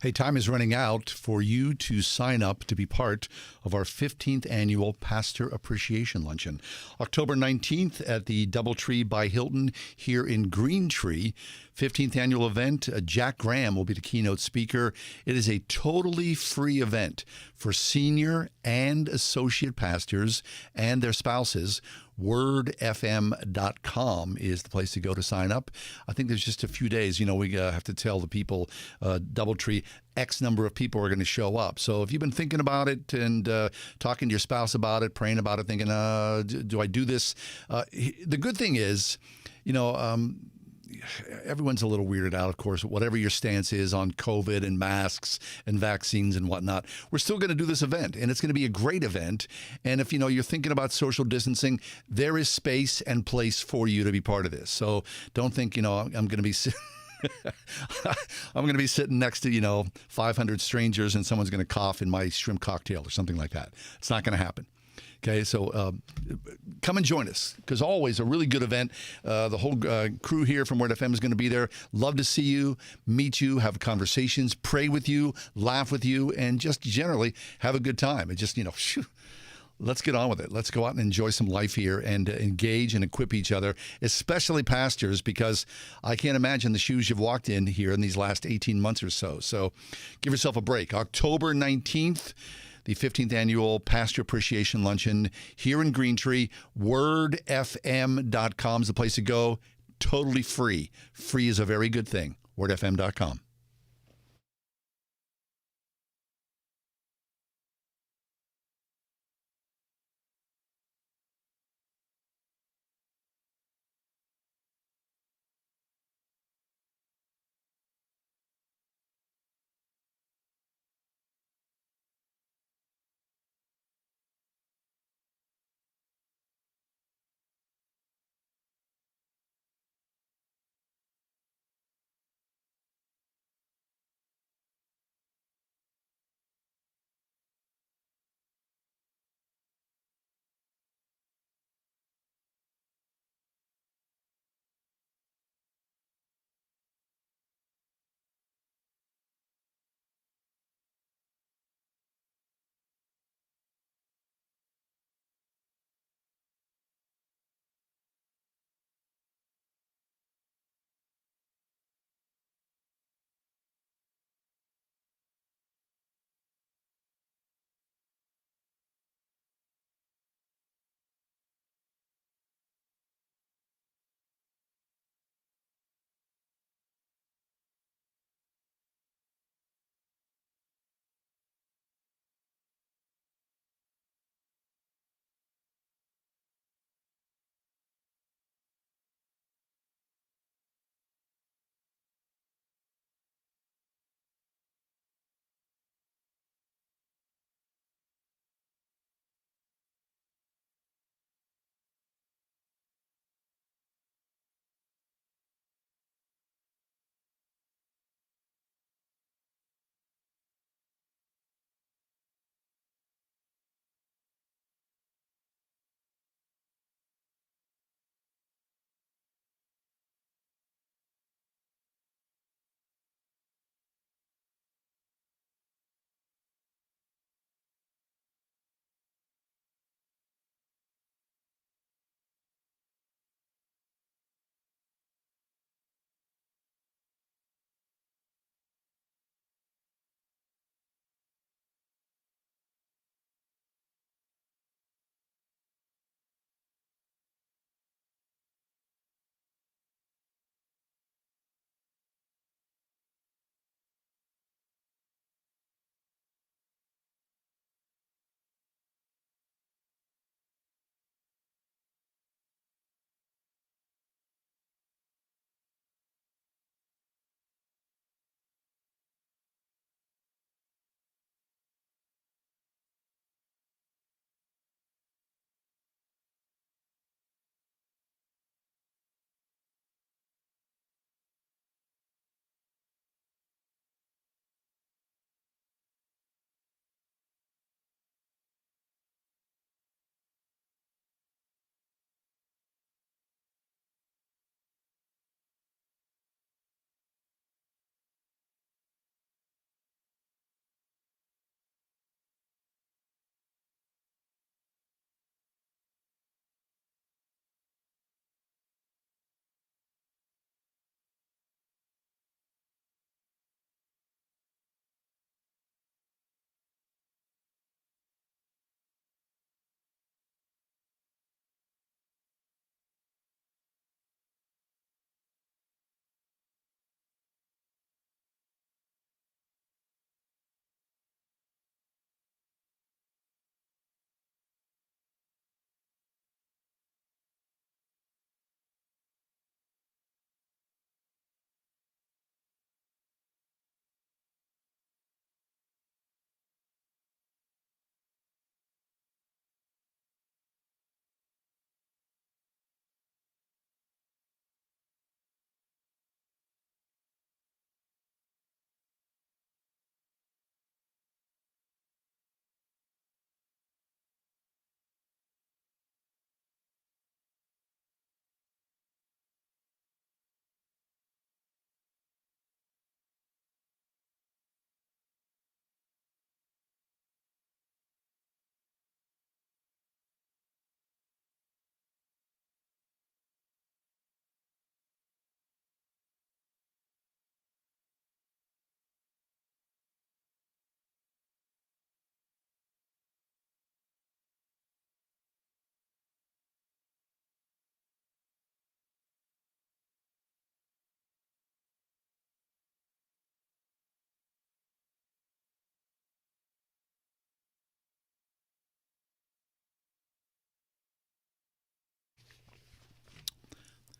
Hey, time is running out for you to sign up to be part of our 15th annual Pastor Appreciation Luncheon. October 19th at the Doubletree by Hilton here in Green Tree. 15th annual event. Jack Graham will be the keynote speaker. It is a totally free event for senior and associate pastors and their spouses. wordfm.com is the place to go to sign up. I think there's just a few days. You know, we have to tell the people, Doubletree, X number of people are going to show up. So if you've been thinking about it and talking to your spouse about it, praying about it, thinking, do I do this? The good thing is, you know, everyone's a little weirded out, of course, whatever your stance is on COVID and masks and vaccines and whatnot. We're still going to do this event, and it's going to be a great event. And if, you know, you're thinking about social distancing, there is space and place for you to be part of this. So don't think, you know, I'm going to be I'm going to be sitting next to, you know, 500 strangers and someone's going to cough in my shrimp cocktail or something like that. It's not going to happen. Okay, so come and join us, because always a really good event. The whole crew here from Word FM is going to be there. Love to see you, meet you, have conversations, pray with you, laugh with you, and just generally have a good time. And just, you know, let's get on with it. Let's go out and enjoy some life here and engage and equip each other, especially pastors, because I can't imagine the shoes you've walked in here in these last 18 months or so. So give yourself a break. October 19th. The 15th annual Pastor Appreciation Luncheon here in Green Tree. wordfm.com is the place to go. Totally free. Free is a very good thing. wordfm.com.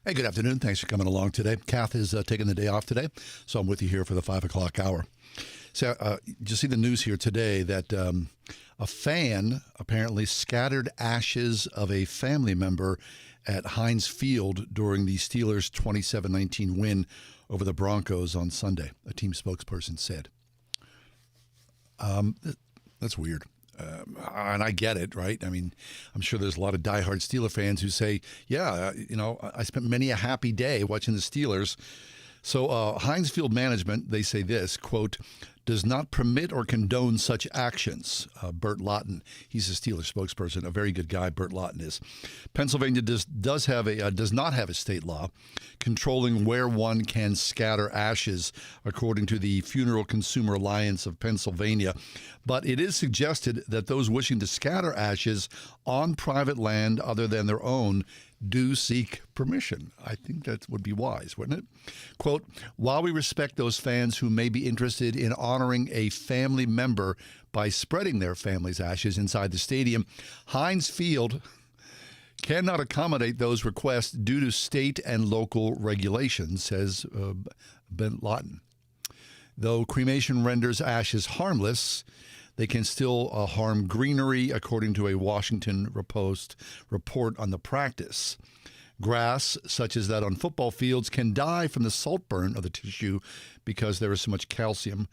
Hey, good afternoon. Thanks for coming along today. Kath is taking the day off today, so I'm with you here for the 5 o'clock hour. So, did you see the news here today that a fan apparently scattered ashes of a family member at Heinz Field during the Steelers' 27-19 win over the Broncos on Sunday, a team spokesperson said. That's weird. And I get it, right? I mean, I'm sure there's a lot of diehard Steeler fans who say, yeah, I spent many a happy day watching the Steelers. So Heinz Field management, they say this, quote, does not permit or condone such actions. Bert Lawton, he's a Steelers spokesperson, a very good guy, Bert Lawton is. Pennsylvania does not have a state law controlling where one can scatter ashes, according to the Funeral Consumer Alliance of Pennsylvania. But it is suggested that those wishing to scatter ashes on private land other than their own do seek permission. I think that would be wise, wouldn't it? Quote, while we respect those fans who may be interested in honoring a family member by spreading their family's ashes inside the stadium, Heinz Field cannot accommodate those requests due to state and local regulations, says Ben Lawton. Though cremation renders ashes harmless, they can still harm greenery, according to a Washington Post report on the practice. Grass, such as that on football fields, can die from the saltburn of the tissue because there is so much calcium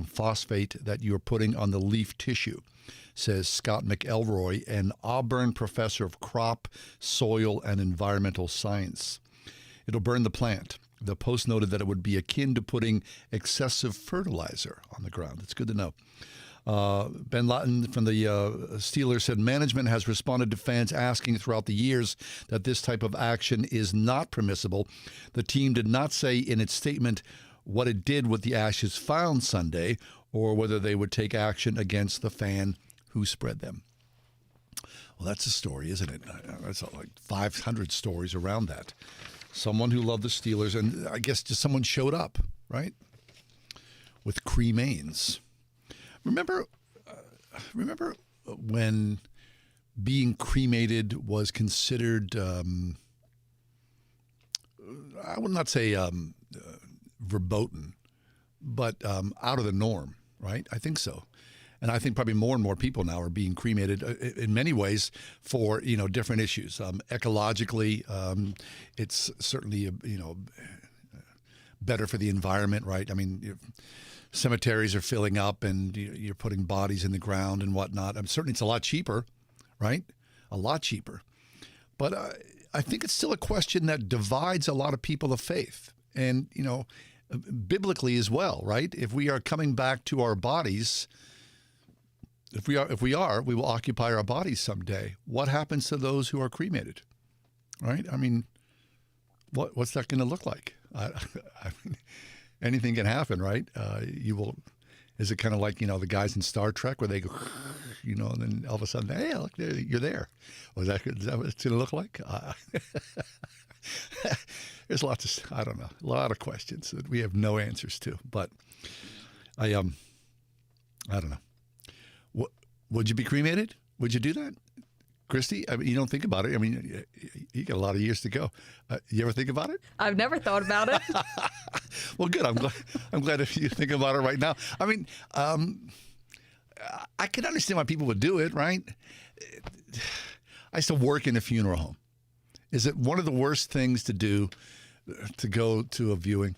phosphate that you are putting on the leaf tissue, says Scott McElroy, an Auburn professor of crop, soil, and environmental science. It'll burn the plant. The Post noted that it would be akin to putting excessive fertilizer on the ground. It's good to know. Ben Lawton from the Steelers said management has responded to fans asking throughout the years that this type of action is not permissible. The team did not say in its statement what it did with the ashes found Sunday or whether they would take action against the fan who spread them. Well, that's a story, isn't it? That's like 500 stories around that. Someone who loved the Steelers, and I guess just someone showed up, right, with cremains. Remember when being cremated was considered, I would not say verboten, but out of the norm, right? I think so. And I think probably more and more people now are being cremated in many ways for, different issues. Ecologically, it's certainly, better for the environment, right? I mean, cemeteries are filling up and you're putting bodies in the ground and whatnot. Certainly it's a lot cheaper, right? A lot cheaper. But I think it's still a question that divides a lot of people of faith. And, biblically as well, right? If we are coming back to our bodies, if we are, we will occupy our bodies someday. What happens to those who are cremated, right? I mean, what's that going to look like? I mean, anything can happen, right? Is it kind of like, the guys in Star Trek where they go, and then all of a sudden, hey, look, you're there. Is that what it's going to look like? There's a lot of questions that we have no answers to. But I don't know. Would you be cremated? Would you do that? Christy, I mean, you don't think about it. I mean, you got a lot of years to go. You ever think about it? I've never thought about it. Well, good. I'm glad if you think about it right now. I mean, I can understand why people would do it, right? I used to work in a funeral home. Is it one of the worst things to do to go to a viewing?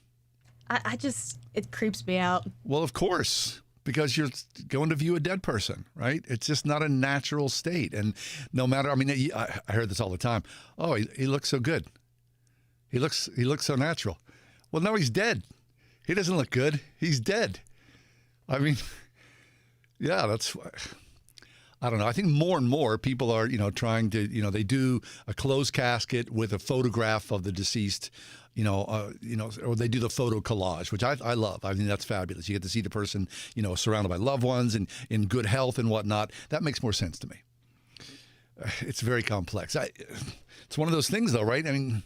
It creeps me out. Well, of course. Because you're going to view a dead person, right? It's just not a natural state. And no matter, I mean, I heard this all the time. Oh, he looks so good. He looks so natural. Well, no, he's dead. He doesn't look good. He's dead. I mean, yeah, I don't know. I think more and more people are, trying to, they do a closed casket with a photograph of the deceased, or they do the photo collage, which I love. I think that's fabulous. You get to see the person, surrounded by loved ones and in good health and whatnot. That makes more sense to me. It's very complex. It's one of those things, though, right? I mean,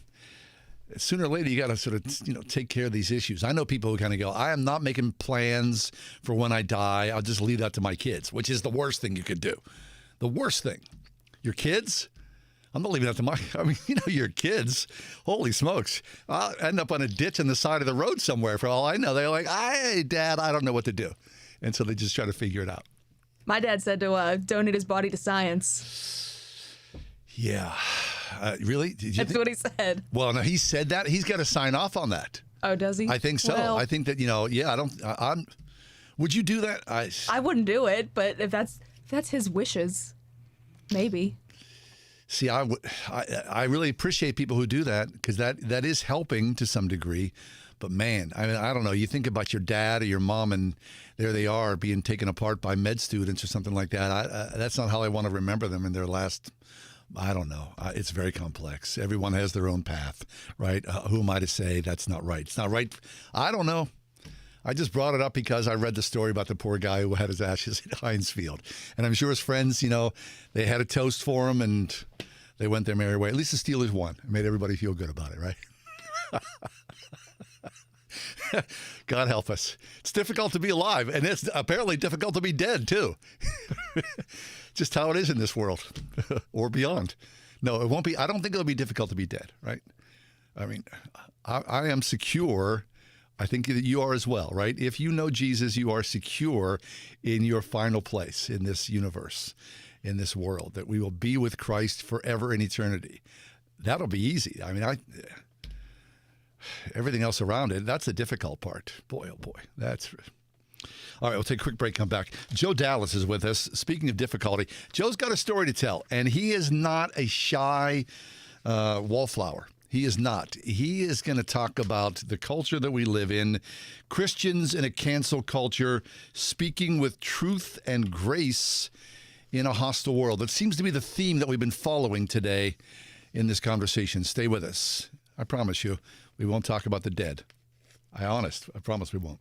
sooner or later, you got to sort of, take care of these issues. I know people who kind of go, I am not making plans for when I die. I'll just leave that to my kids, which is the worst thing you could do. The worst thing. Your kids? I'm not leaving that to my. I mean, your kids. Holy smokes! I'll end up on a ditch on the side of the road somewhere. For all I know, they're like, "Hey, Dad, I don't know what to do," and so they just try to figure it out. My dad said to donate his body to science. Yeah, really? Did you That's think- what he said. Well, no, he said that. He's got to sign off on that. Oh, does he? I think so. Well, I think that yeah. I don't. I'm. Would you do that? I wouldn't do it, but if that's his wishes, maybe. See, I really appreciate people who do that because that is helping to some degree. But man, I mean, I don't know. You think about your dad or your mom, and there they are being taken apart by med students or something like that. That's not how I want to remember them in their last. I don't know. It's very complex. Everyone has their own path, right? Who am I to say that's not right? It's not right. I don't know. I just brought it up because I read the story about the poor guy who had his ashes at Heinz Field. And I'm sure his friends, they had a toast for him and they went their merry way. At least the Steelers won. It made everybody feel good about it, right? God help us. It's difficult to be alive, and it's apparently difficult to be dead, too. Just how it is in this world or beyond. No, it won't be. I don't think it'll be difficult to be dead, right? I mean, I am secure. I think that you are as well, right? If you know Jesus, you are secure in your final place in this universe, in this world, that we will be with Christ forever in eternity. That'll be easy. I mean, everything else around it, that's the difficult part. Boy, oh boy, that's... All right, we'll take a quick break, come back. Joe Dallas is with us. Speaking of difficulty, Joe's got a story to tell, and he is not a shy wallflower. He is not. He is going to talk about the culture that we live in, Christians in a cancel culture, speaking with truth and grace in a hostile world. That seems to be the theme that we've been following today in this conversation. Stay with us. I promise you, we won't talk about the dead. I promise we won't.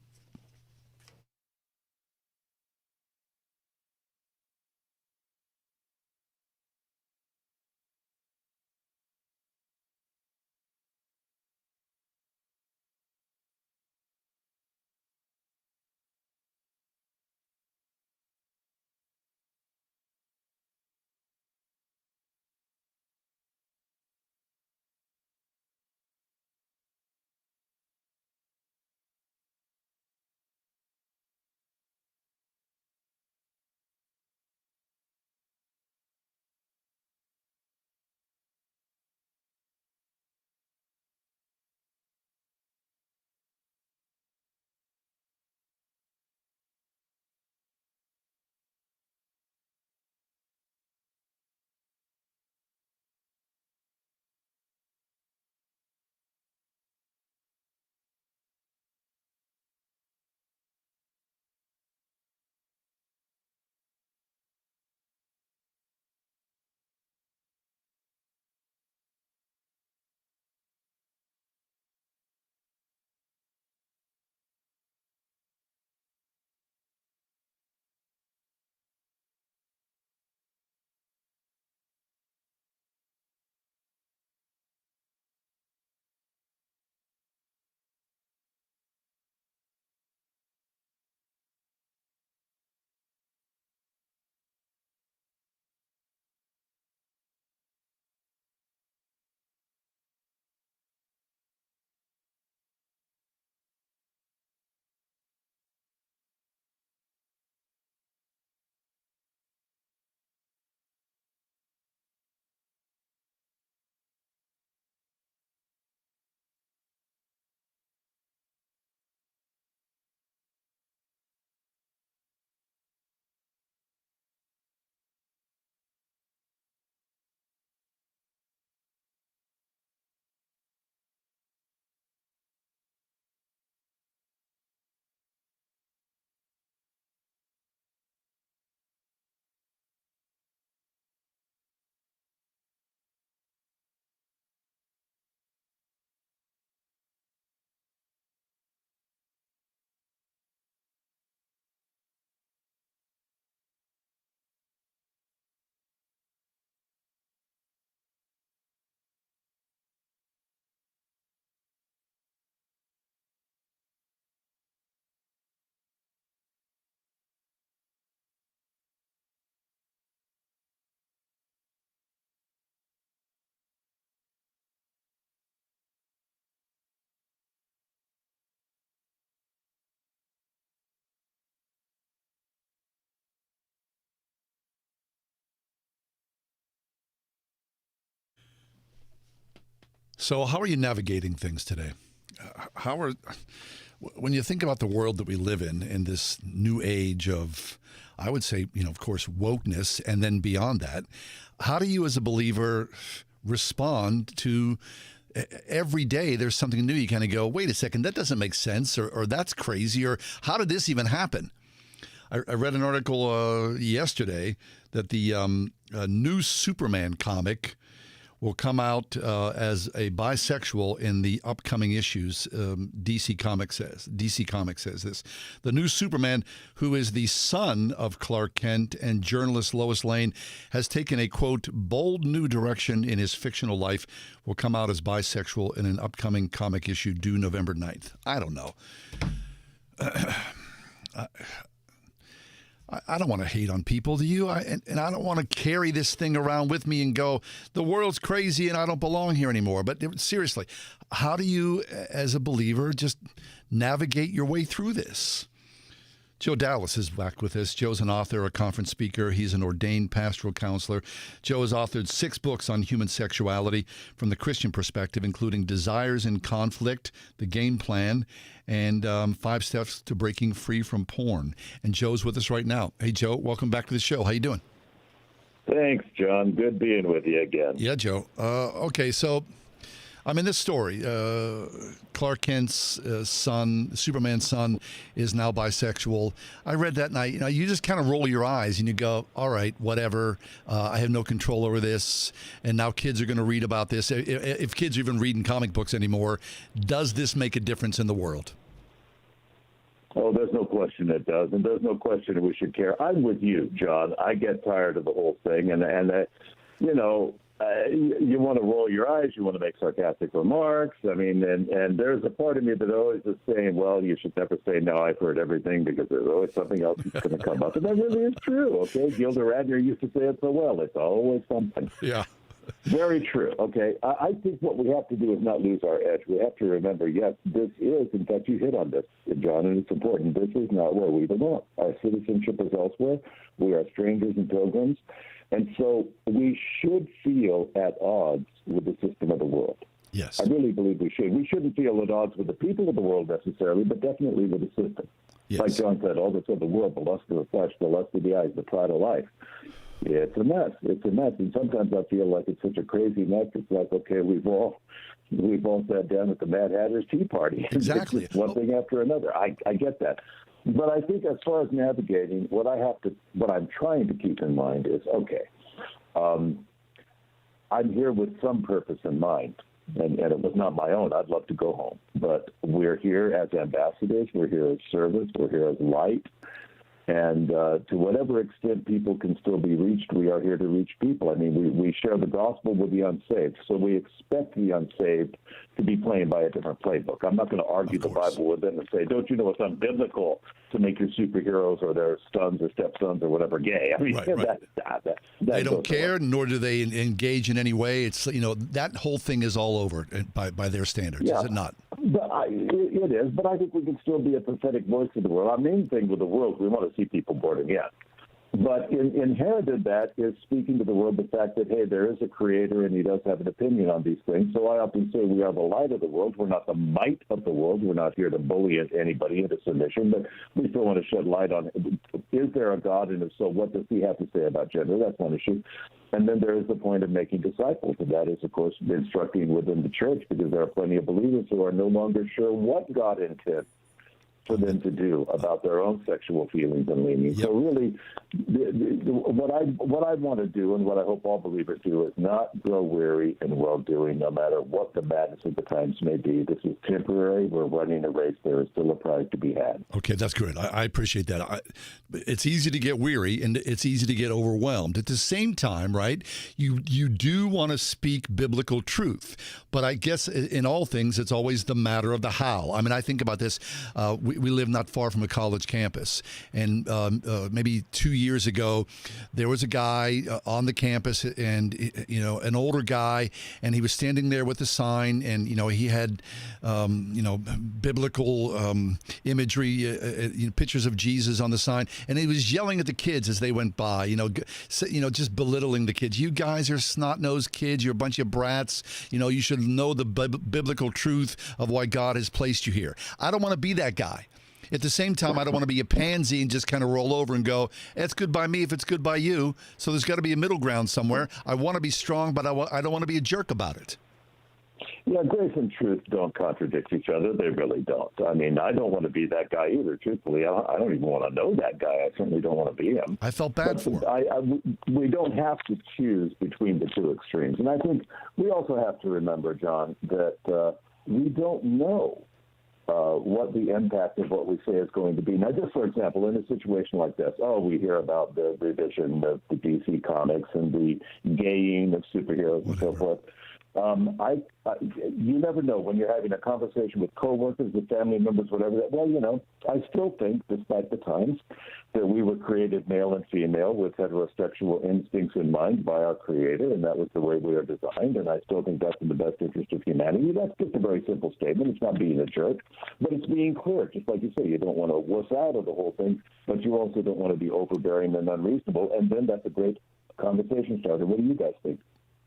So, how are you navigating things today? When you think about the world that we live in this new age of, I would say, of course, wokeness, and then beyond that, how do you as a believer respond to every day there's something new? You kind of go, wait a second, that doesn't make sense, or that's crazy, or how did this even happen? I read an article yesterday that the new Superman comic will come out as a bisexual in the upcoming issues. DC Comics says this. The new Superman, who is the son of Clark Kent and journalist Lois Lane, has taken a, quote, bold new direction in his fictional life, will come out as bisexual in an upcoming comic issue due November 9th. I don't know. I don't want to hate on people, do you? And I don't want to carry this thing around with me and go, the world's crazy and I don't belong here anymore. But seriously, how do you, as a believer, just navigate your way through this? Joe Dallas is back with us. Joe's an author, a conference speaker. He's an ordained pastoral counselor. Joe has authored 6 books on human sexuality from the Christian perspective, including Desires in Conflict, The Game Plan, and 5 Steps to Breaking Free from Porn. And Joe's with us right now. Hey, Joe, welcome back to the show. How you doing? Thanks, John. Good being with you again. Yeah, Joe. Okay, so I'm in this story. Clark Kent's son, Superman's son, is now bisexual. I read that night. You just kind of roll your eyes and you go, all right, whatever. I have no control over this. And now kids are going to read about this. If kids are even reading comic books anymore, does this make a difference in the world? Oh, there's no question it does, and there's no question we should care. I'm with you, John. I get tired of the whole thing, and you want to roll your eyes, you want to make sarcastic remarks. I mean, and there's a part of me that always is saying, well, you should never say, no, I've heard everything, because there's always something else that's going to come up. And that really is true, okay? Gilda Radner used to say it so well. It's always something. Yeah. Very true. Okay. I think what we have to do is not lose our edge. We have to remember, yes, this is, in fact, you hit on this, John, and it's important. This is not where we belong. Our citizenship is elsewhere. We are strangers and pilgrims. And so we should feel at odds with the system of the world. Yes. I really believe we should. We shouldn't feel at odds with the people of the world necessarily, but definitely with the system. Yes. Like John said, all that's of the world, the lust of the flesh, the lust of the eyes, the pride of life. It's a mess. It's a mess. And sometimes I feel like it's such a crazy mess. It's like, okay, we've all sat down at the Mad Hatter's Tea Party. Exactly. It's one thing after another. I get that. But I think as far as navigating, what I'm trying to keep in mind is, okay, I'm here with some purpose in mind, and it was not my own. I'd love to go home. But we're here as ambassadors. We're here as service. We're here as light. And to whatever extent people can still be reached, we are here to reach people. I mean, we share the gospel with the unsaved, so we expect the unsaved to be playing by a different playbook. I'm not going to argue the Bible with them and say, don't you know it's unbiblical to make your superheroes or their sons or stepsons or whatever gay? I mean, right. That they don't care, nor do they engage in any way. It's, that whole thing is all over by their standards, is it not? But it is, but I think we can still be a prophetic voice of the world. Our main thing with the world, we want to see people born again. But inherited that is speaking to the world the fact that, hey, there is a creator and he does have an opinion on these things. So I often say we are the light of the world. We're not the might of the world. We're not here to bully anybody into submission, but we still want to shed light on, is there a God? And if so, what does he have to say about gender? That's one issue. And then there is the point of making disciples, and that is, of course, instructing within the church, because there are plenty of believers who are no longer sure what God intends for them to do about their own sexual feelings and leanings. Yep. So really, what I want to do, and what I hope all believers do, is not grow weary in well-doing, no matter what the madness of the times may be. This is temporary. We're running a race. There is still a prize to be had. Okay, that's good. I appreciate that. It's easy to get weary, and it's easy to get overwhelmed. At the same time, right, you do want to speak biblical truth. But I guess in all things, it's always the matter of the how. I mean, I think about this. we live not far from a college campus, and maybe 2 years ago, there was a guy on the campus, and an older guy, and he was standing there with a sign, and he had biblical imagery, pictures of Jesus on the sign, and he was yelling at the kids as they went by, just belittling the kids. You guys are snot-nosed kids. You're a bunch of brats. You should know the biblical truth of why God has placed you here. I don't want to be that guy. At the same time, I don't want to be a pansy and just kind of roll over and go, it's good by me if it's good by you. So there's got to be a middle ground somewhere. I want to be strong, but I don't want to be a jerk about it. Yeah, grace and truth don't contradict each other. They really don't. I mean, I don't want to be that guy either, truthfully. I don't even want to know that guy. I certainly don't want to be him. I felt bad for him. We don't have to choose between the two extremes. And I think we also have to remember, John, that we don't know what the impact of what we say is going to be. Now, just for example, in a situation like this, we hear about the revision of the DC comics and the gaying of superheroes and so forth. You never know when you're having a conversation with coworkers, with family members, whatever. I still think, despite the times, that we were created male and female with heterosexual instincts in mind by our Creator, and that was the way we are designed. And I still think that's in the best interest of humanity. That's just a very simple statement. It's not being a jerk, but it's being clear. Just like you say, you don't want to wuss out of the whole thing, but you also don't want to be overbearing and unreasonable. And then that's a great conversation starter. What do you guys think?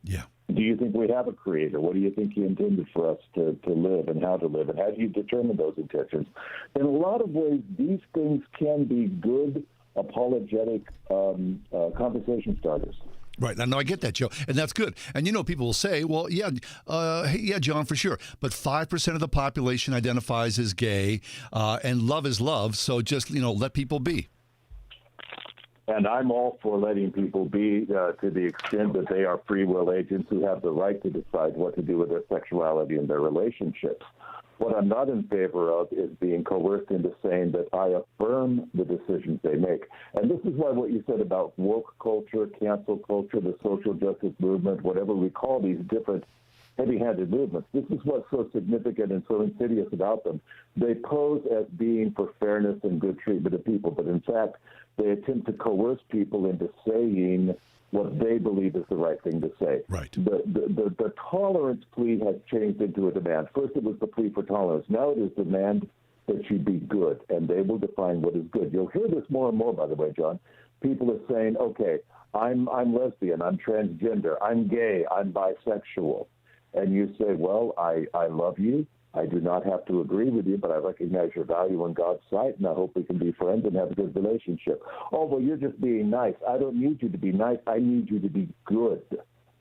Yeah. Do you think we have a Creator? What do you think He intended for us to live and how to live? And how do you determine those intentions? In a lot of ways, these things can be good apologetic conversation starters. Right. No, I get that, Joe. And that's good. And, people will say, well, yeah, John, for sure. But 5% of the population identifies as gay, and love is love. So just, let people be. And I'm all for letting people be to the extent that they are free will agents who have the right to decide what to do with their sexuality and their relationships. What I'm not in favor of is being coerced into saying that I affirm the decisions they make. And this is why what you said about woke culture, cancel culture, the social justice movement, whatever we call these different heavy-handed movements, this is what's so significant and so insidious about them. They pose as being for fairness and good treatment of people, but in fact, they attempt to coerce people into saying what they believe is the right thing to say. Right. The tolerance plea has changed into a demand. First it was the plea for tolerance. Now it is demand that you be good, and they will define what is good. You'll hear this more and more, by the way, John. People are saying, okay, I'm lesbian, I'm transgender, I'm gay, I'm bisexual. And you say, well, I love you. I do not have to agree with you, but I recognize your value in God's sight, and I hope we can be friends and have a good relationship. Oh, well, you're just being nice. I don't need you to be nice. I need you to be good.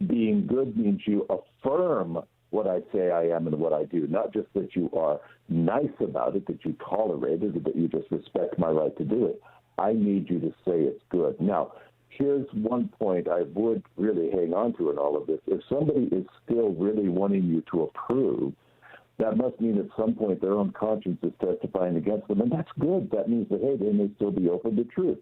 Being good means you affirm what I say I am and what I do, not just that you are nice about it, that you tolerate it, that you just respect my right to do it. I need you to say it's good. Now, here's one point I would really hang on to in all of this. If somebody is still really wanting you to approve, that must mean at some point their own conscience is testifying against them, and that's good. That means that, hey, they may still be open to truth.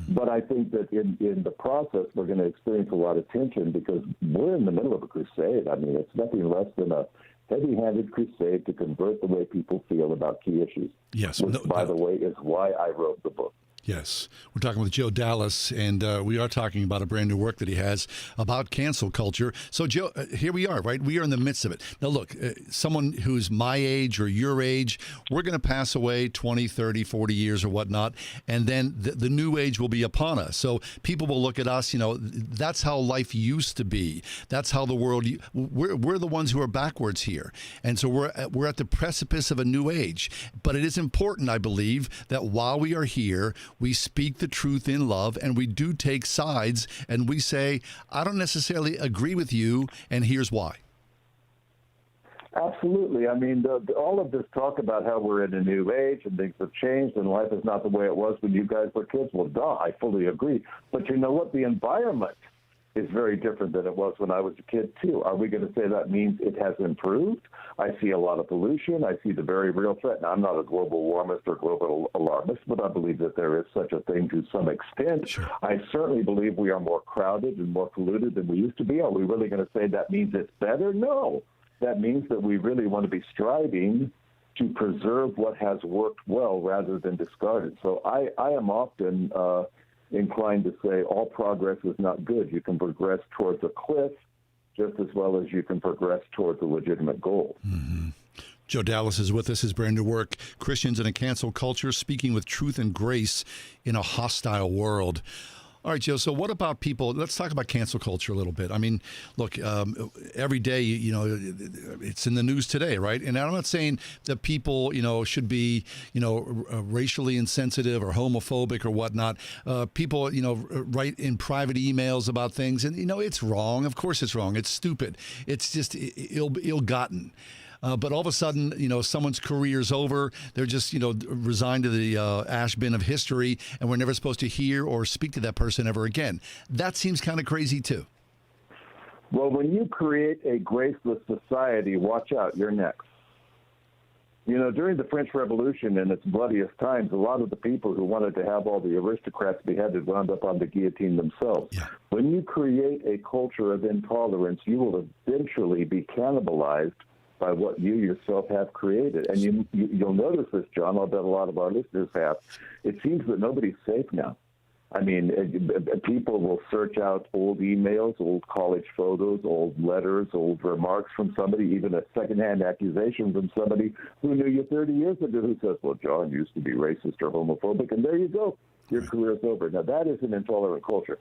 But I think that in the process, we're going to experience a lot of tension because we're in the middle of a crusade. I mean, it's nothing less than a heavy-handed crusade to convert the way people feel about key issues. Yes. Which, by the way, is why I wrote the book. Yes. We're talking with Joe Dallas, and we are talking about a brand new work that he has about cancel culture. So, Joe, here we are, right? We are in the midst of it. Now, look, someone who's my age or your age, we're going to pass away 20, 30, 40 years or whatnot, and then the new age will be upon us. So people will look at us, that's how life used to be. That's how the world, we're the ones who are backwards here. And so we're at the precipice of a new age. But it is important, I believe, that while we are here, we speak the truth in love, and we do take sides, and we say, I don't necessarily agree with you, and here's why. Absolutely. I mean, all of this talk about how we're in a new age and things have changed and life is not the way it was when you guys were kids. Well, duh, I fully agree. But you know what? The environment is very different than it was when I was a kid, too. Are we going to say that means it has improved? I see a lot of pollution. I see the very real threat. Now, I'm not a global warmist or global alarmist, but I believe that there is such a thing to some extent. Sure. I certainly believe we are more crowded and more polluted than we used to be. Are we really going to say that means it's better? No. That means that we really want to be striving to preserve what has worked well rather than discard it. So I am often inclined to say all progress is not good. You can progress towards a cliff just as well as you can progress towards a legitimate goal. Mm-hmm. Joe Dallas is with us. His brand new work, Christians in a Cancel Culture, Speaking with Truth and Grace in a Hostile World. All right, Joe, so what about people? Let's talk about cancel culture a little bit. I mean, look, every day, it's in the news today, right? And I'm not saying that people, should be, racially insensitive or homophobic or whatnot. People, write in private emails about things, and, it's wrong. Of course it's wrong. It's stupid. It's just ill-gotten. But all of a sudden, someone's career's over. They're just, resigned to the ash bin of history, and we're never supposed to hear or speak to that person ever again. That seems kind of crazy, too. Well, when you create a graceless society, watch out, you're next. During the French Revolution in its bloodiest times, a lot of the people who wanted to have all the aristocrats beheaded wound up on the guillotine themselves. Yeah. When you create a culture of intolerance, you will eventually be cannibalized by what you yourself have created. And you'll notice this, John, I'll bet a lot of our listeners have. It seems that nobody's safe now. I mean, people will search out old emails, old college photos, old letters, old remarks from somebody, even a secondhand accusation from somebody who knew you 30 years ago who says, well, John used to be racist or homophobic, and there you go. Your career's over. Now, that is an intolerant culture.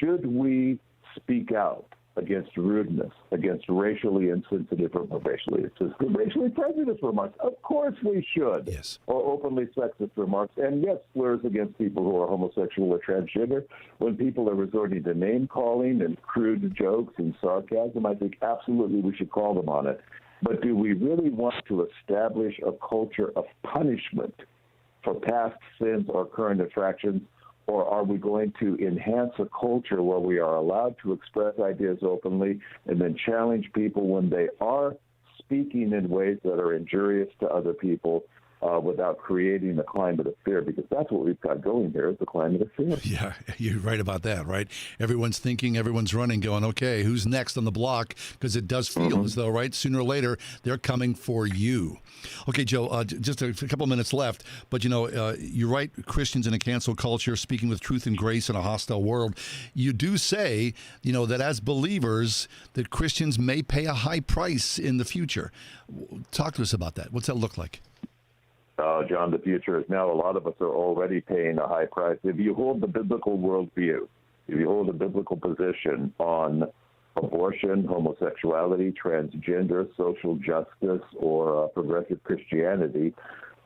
Should we speak out against rudeness, against racially insensitive or racially prejudiced remarks? Of course we should. Yes. Or openly sexist remarks. And yes, slurs against people who are homosexual or transgender. When people are resorting to name-calling and crude jokes and sarcasm, I think absolutely we should call them on it. But do we really want to establish a culture of punishment for past sins or current infractions? Or are we going to enhance a culture where we are allowed to express ideas openly and then challenge people when they are speaking in ways that are injurious to other people without creating a climate of fear? Because that's what we've got going here, is the climate of fear. Yeah, you're right about that, right? Everyone's thinking, everyone's running, going, okay, who's next on the block? Because it does feel as though, right, sooner or later, they're coming for you. Okay, Joe, just a couple minutes left, but, you write Christians in a Cancel Culture, Speaking with Truth and Grace in a Hostile World. You do say, that as believers, that Christians may pay a high price in the future. Talk to us about that. What's that look like? John, the future is now. A lot of us are already paying a high price. If you hold the biblical worldview, if you hold a biblical position on abortion, homosexuality, transgender, social justice, or progressive Christianity,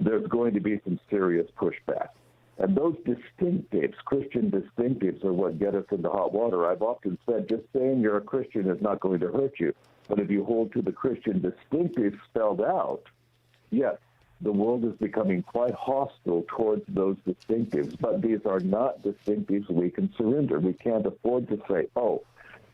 there's going to be some serious pushback. And those distinctives, Christian distinctives, are what get us into hot water. I've often said just saying you're a Christian is not going to hurt you. But if you hold to the Christian distinctives spelled out, yes, the world is becoming quite hostile towards those distinctives. But these are not distinctives we can surrender. We can't afford to say, oh,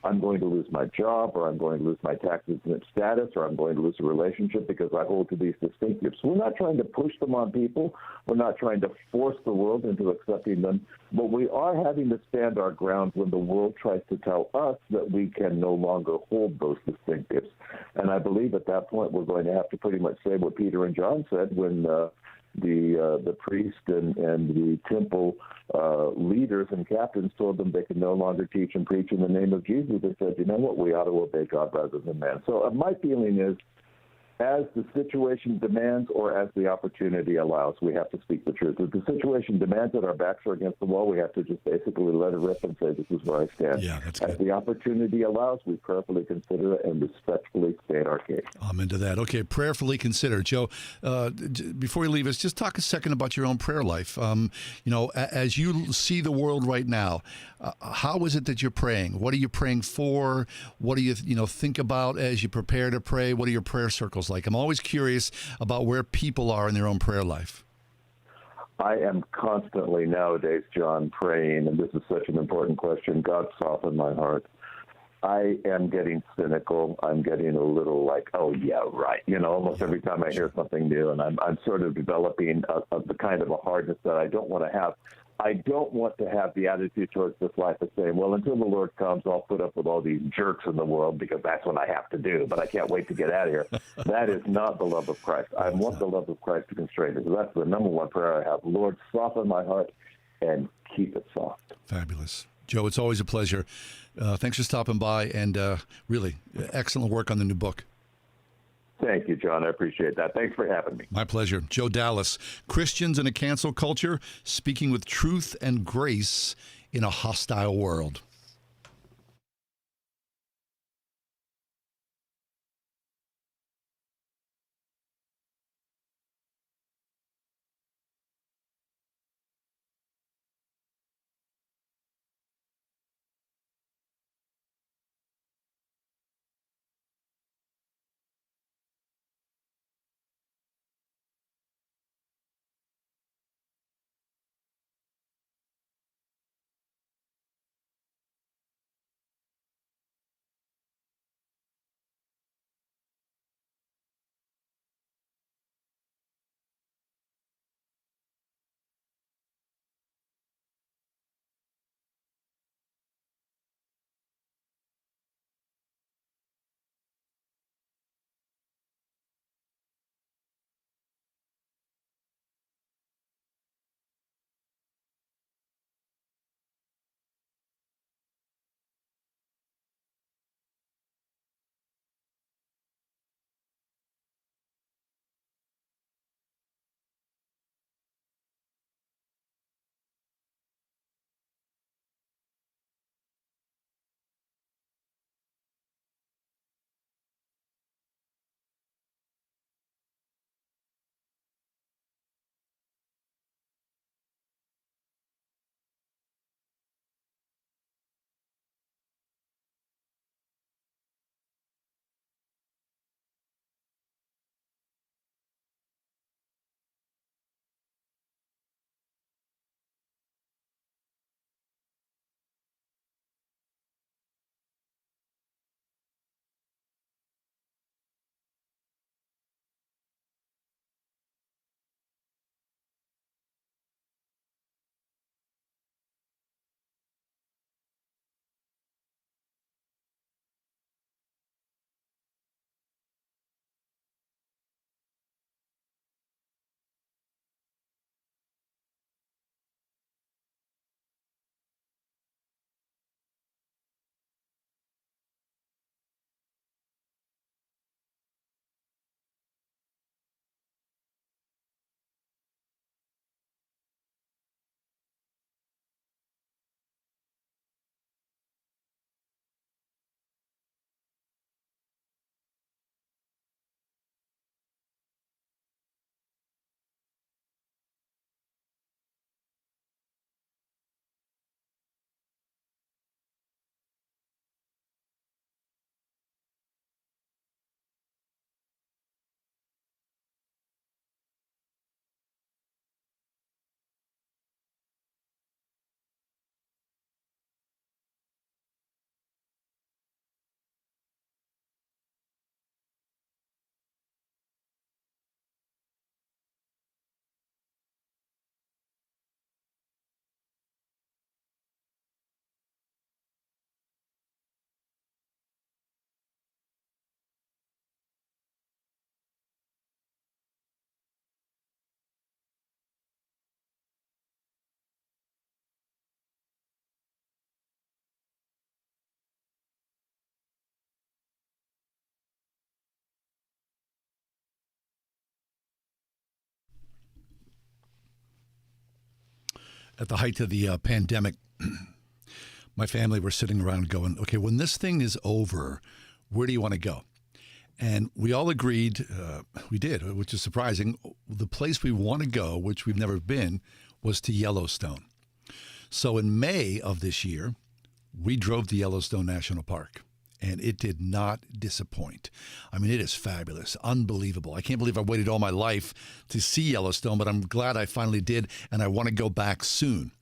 I'm going to lose my job, or I'm going to lose my tax exempt status, or I'm going to lose a relationship because I hold to these distinctives. We're not trying to push them on people. We're not trying to force the world into accepting them. But we are having to stand our ground when the world tries to tell us that we can no longer hold those distinctives. And I believe at that point we're going to have to pretty much say what Peter and John said when the priest and the temple leaders and captains told them they could no longer teach and preach in the name of Jesus. They said, you know what, we ought to obey God rather than man. So my feeling is, as the situation demands or as the opportunity allows, we have to speak the truth. If the situation demands it, our backs are against the wall, we have to just basically let it rip and say, this is where I stand. Yeah, that's good. As the opportunity allows, we prayerfully consider it and respectfully state our case. I'm into that. Okay, prayerfully consider. Joe, before you leave us, just talk a second about your own prayer life. As you see the world right now, how is it that you're praying? What are you praying for? What do you, think about as you prepare to pray? What are your prayer circles like? I'm always curious about where people are in their own prayer life. I am constantly nowadays, John, praying, and this is such an important question. God, soften my heart. I am getting cynical. I'm getting a little like, oh, yeah, right. Almost every time I hear something new, and I'm sort of developing the kind of a hardness that I don't want to have. I don't want to have the attitude towards this life of saying, well, until the Lord comes, I'll put up with all these jerks in the world because that's what I have to do, but I can't wait to get out of here. That is not the love of Christ. I want the love of Christ to constrain me. So that's the number one prayer I have. Lord, soften my heart and keep it soft. Fabulous. Joe, it's always a pleasure. Thanks for stopping by, and really excellent work on the new book. Thank you, John. I appreciate that. Thanks for having me. My pleasure. Joe Dallas, Christians in a Cancel Culture, speaking with truth and grace in a hostile world. At the height of the pandemic, my family were sitting around going, okay, when this thing is over, where do you want to go? And we all agreed, we did, which is surprising. The place we want to go, which we've never been, was to Yellowstone. So in May of this year, we drove to Yellowstone National Park, and it did not disappoint. I mean, it is fabulous, unbelievable. I can't believe I waited all my life to see Yellowstone, but I'm glad I finally did, and I want to go back soon.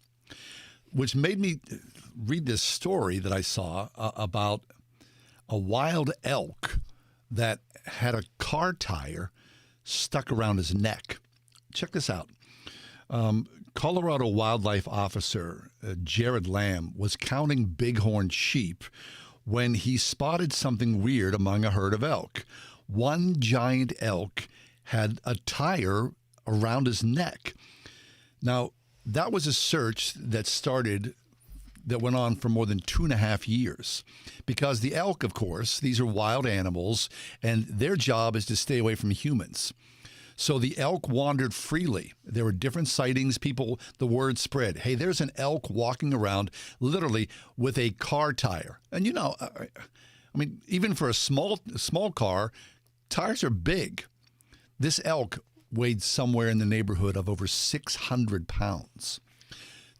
Which made me read this story that I saw about a wild elk that had a car tire stuck around his neck. Check this out. Colorado wildlife officer Jared Lamb was counting bighorn sheep when he spotted something weird among a herd of elk. One giant elk had a tire around his neck. Now, that was a search that went on for more than 2.5 years, because the elk, of course, these are wild animals, and their job is to stay away from humans. So the elk wandered freely. There were different sightings. The word spread. Hey, there's an elk walking around literally with a car tire. And I mean, even for a small car, tires are big. This elk weighed somewhere in the neighborhood of over 600 pounds.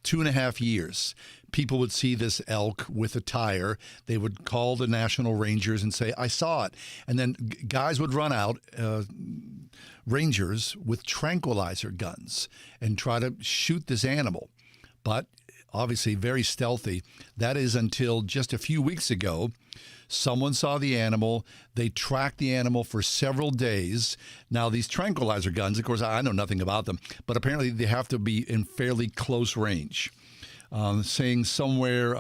2.5 years. People would see this elk with a tire. They would call the National Rangers and say, I saw it. And then guys would run out, rangers with tranquilizer guns, and try to shoot this animal. But obviously very stealthy. That is until just a few weeks ago, someone saw the animal. They tracked the animal for several days. Now, these tranquilizer guns, of course, I know nothing about them, but apparently they have to be in fairly close range. Saying somewhere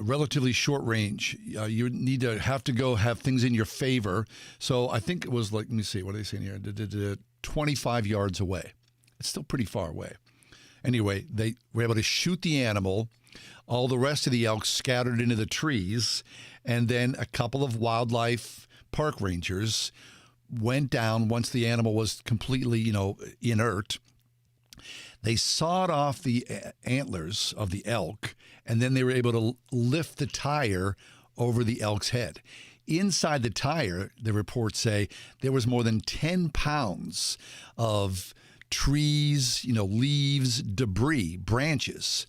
relatively short range. You need to have things in your favor. So I think it was like, let me see, what are they saying here? 25 yards away. It's still pretty far away. Anyway, they were able to shoot the animal. All the rest of the elk scattered into the trees. And then a couple of wildlife park rangers went down once the animal was completely, inert. They sawed off the antlers of the elk, and then they were able to lift the tire over the elk's head. Inside the tire, the reports say, there was more than 10 pounds of trees, leaves, debris, branches.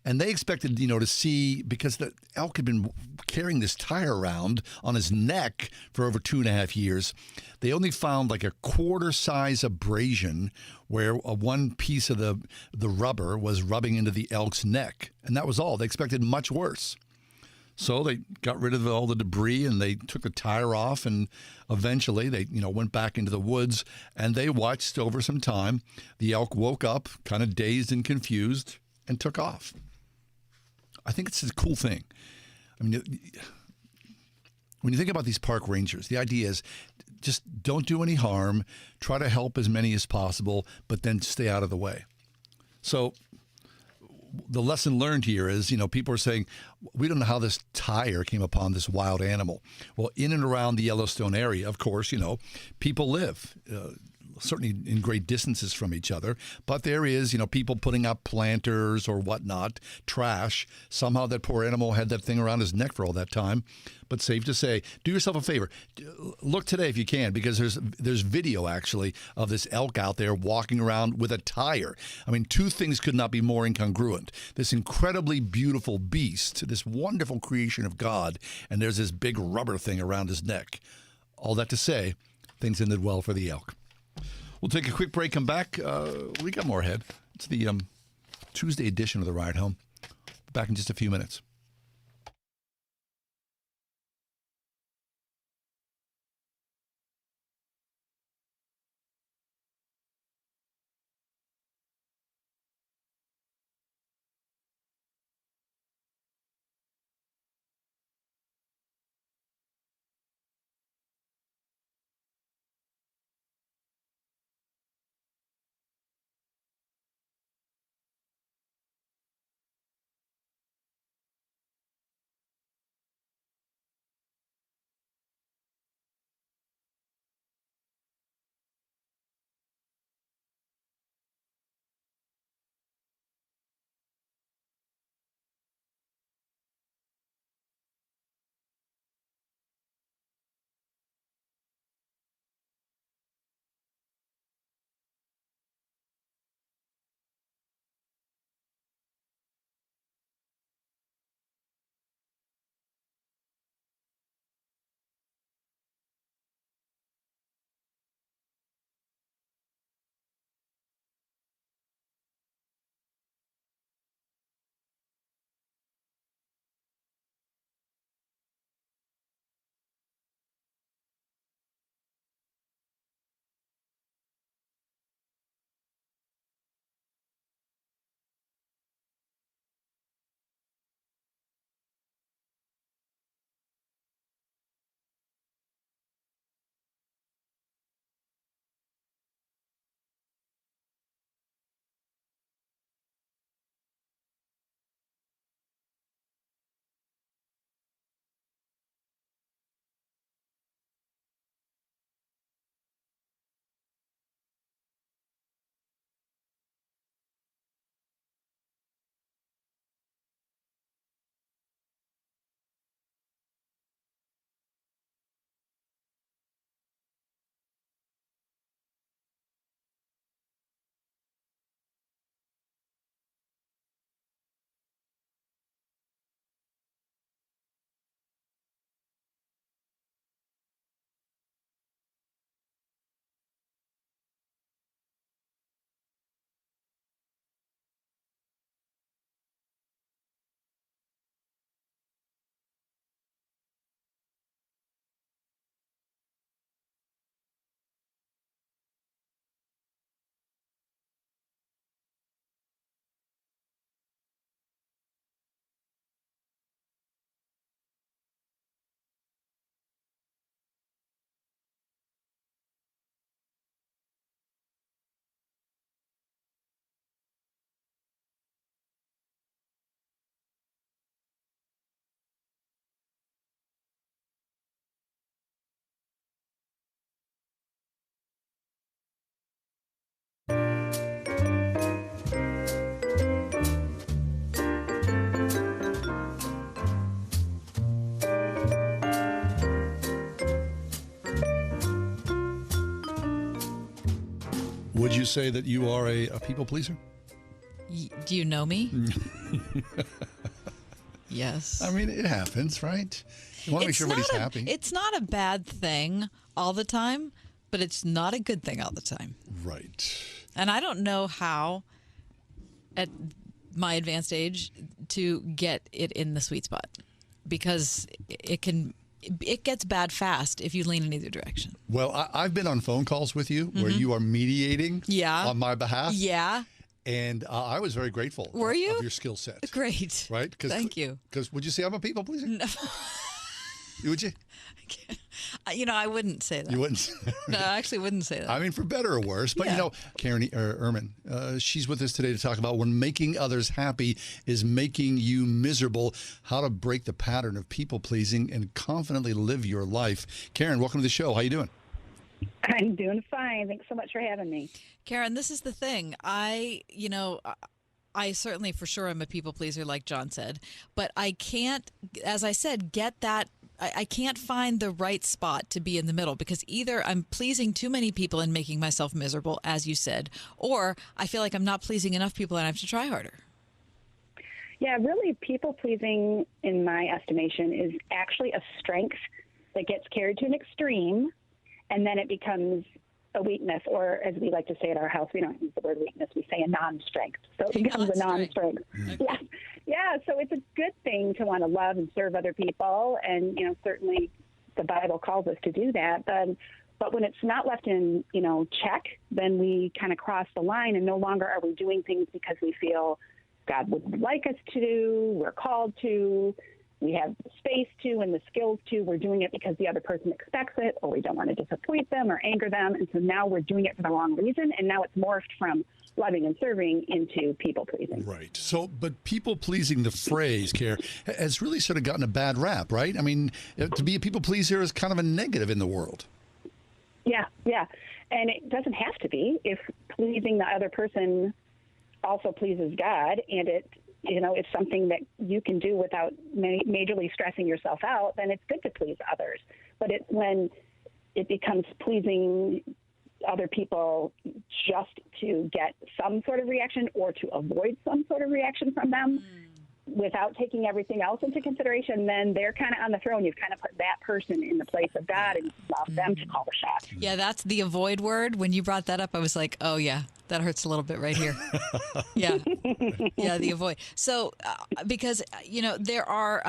And they expected, to see, because the elk had been carrying this tire around on his neck for over 2.5 years, they only found like a quarter-size abrasion where one piece of the rubber was rubbing into the elk's neck. And that was all. They expected much worse. So they got rid of all the debris and they took the tire off, and eventually they, went back into the woods, and they watched over some time. The elk woke up kind of dazed and confused and took off. I think it's a cool thing. I mean, when you think about these park rangers, the idea is just don't do any harm, try to help as many as possible, but then stay out of the way. So the lesson learned here is, people are saying, we don't know how this tire came upon this wild animal. Well, in and around the Yellowstone area, of course, people live. Certainly in great distances from each other, but there is, people putting out planters or whatnot, trash. Somehow that poor animal had that thing around his neck for all that time. But safe to say, do yourself a favor. Look today if you can, because there's video actually of this elk out there walking around with a tire. I mean, two things could not be more incongruent. This incredibly beautiful beast, this wonderful creation of God, and there's this big rubber thing around his neck. All that to say, things ended well for the elk. We'll take a quick break, come back. We got more ahead. It's the Tuesday edition of The Ride Home. Back in just a few minutes. Would you say that you are a people pleaser? Do you know me? Yes. I mean, it happens, right? You want to make sure everybody's happy. It's not a bad thing all the time, but it's not a good thing all the time. Right. And I don't know how, at my advanced age, to get it in the sweet spot, because it gets bad fast if you lean in either direction. Well, I've been on phone calls with you where you are mediating on my behalf. Yeah. And I was very grateful Were you? of your skill set. Great. Right? Thank you. Because would you say I'm a people pleaser? No. Would you? I wouldn't say that. You wouldn't? No, I actually wouldn't say that. I mean, for better or worse. But, Yeah. Karen Ehrman, she's with us today to talk about when making others happy is making you miserable, how to break the pattern of people pleasing and confidently live your life. Karen, welcome to the show. How you doing? I'm doing fine. Thanks so much for having me. Karen, this is the thing. I certainly for sure am a people pleaser, like John said, but I can't, as I said, get that. I can't find the right spot to be in the middle, because either I'm pleasing too many people and making myself miserable, as you said, or I feel like I'm not pleasing enough people and I have to try harder. Yeah, really, people pleasing, in my estimation, is actually a strength that gets carried to an extreme, and then it becomes a weakness, or as we like to say at our house, we don't use the word weakness, we say a non-strength. So it becomes a non-strength. Okay. Yeah, so it's a good thing to want to love and serve other people, and certainly the Bible calls us to do that. But when it's not left in check, then we kind of cross the line, and no longer are we doing things because we feel God would like us to do, we're called to, we have the space to and the skills to. We're doing it because the other person expects it, or we don't want to disappoint them or anger them. And so now we're doing it for the wrong reason. And now it's morphed from loving and serving into people pleasing. Right. So, but people pleasing, the phrase, Karen, has really sort of gotten a bad rap, right? I mean, to be a people pleaser is kind of a negative in the world. Yeah. And it doesn't have to be. If pleasing the other person also pleases God, and it's something that you can do without majorly stressing yourself out, then it's good to please others. But it's when it becomes pleasing other people just to get some sort of reaction or to avoid some sort of reaction from them without taking everything else into consideration, then they're kind of on the throne. You've kind of put that person in the place of God and allowed them to call the shots. Yeah, that's the avoid word. When you brought that up, I was like, oh, yeah, that hurts a little bit right here. Yeah, the avoid. So because, there are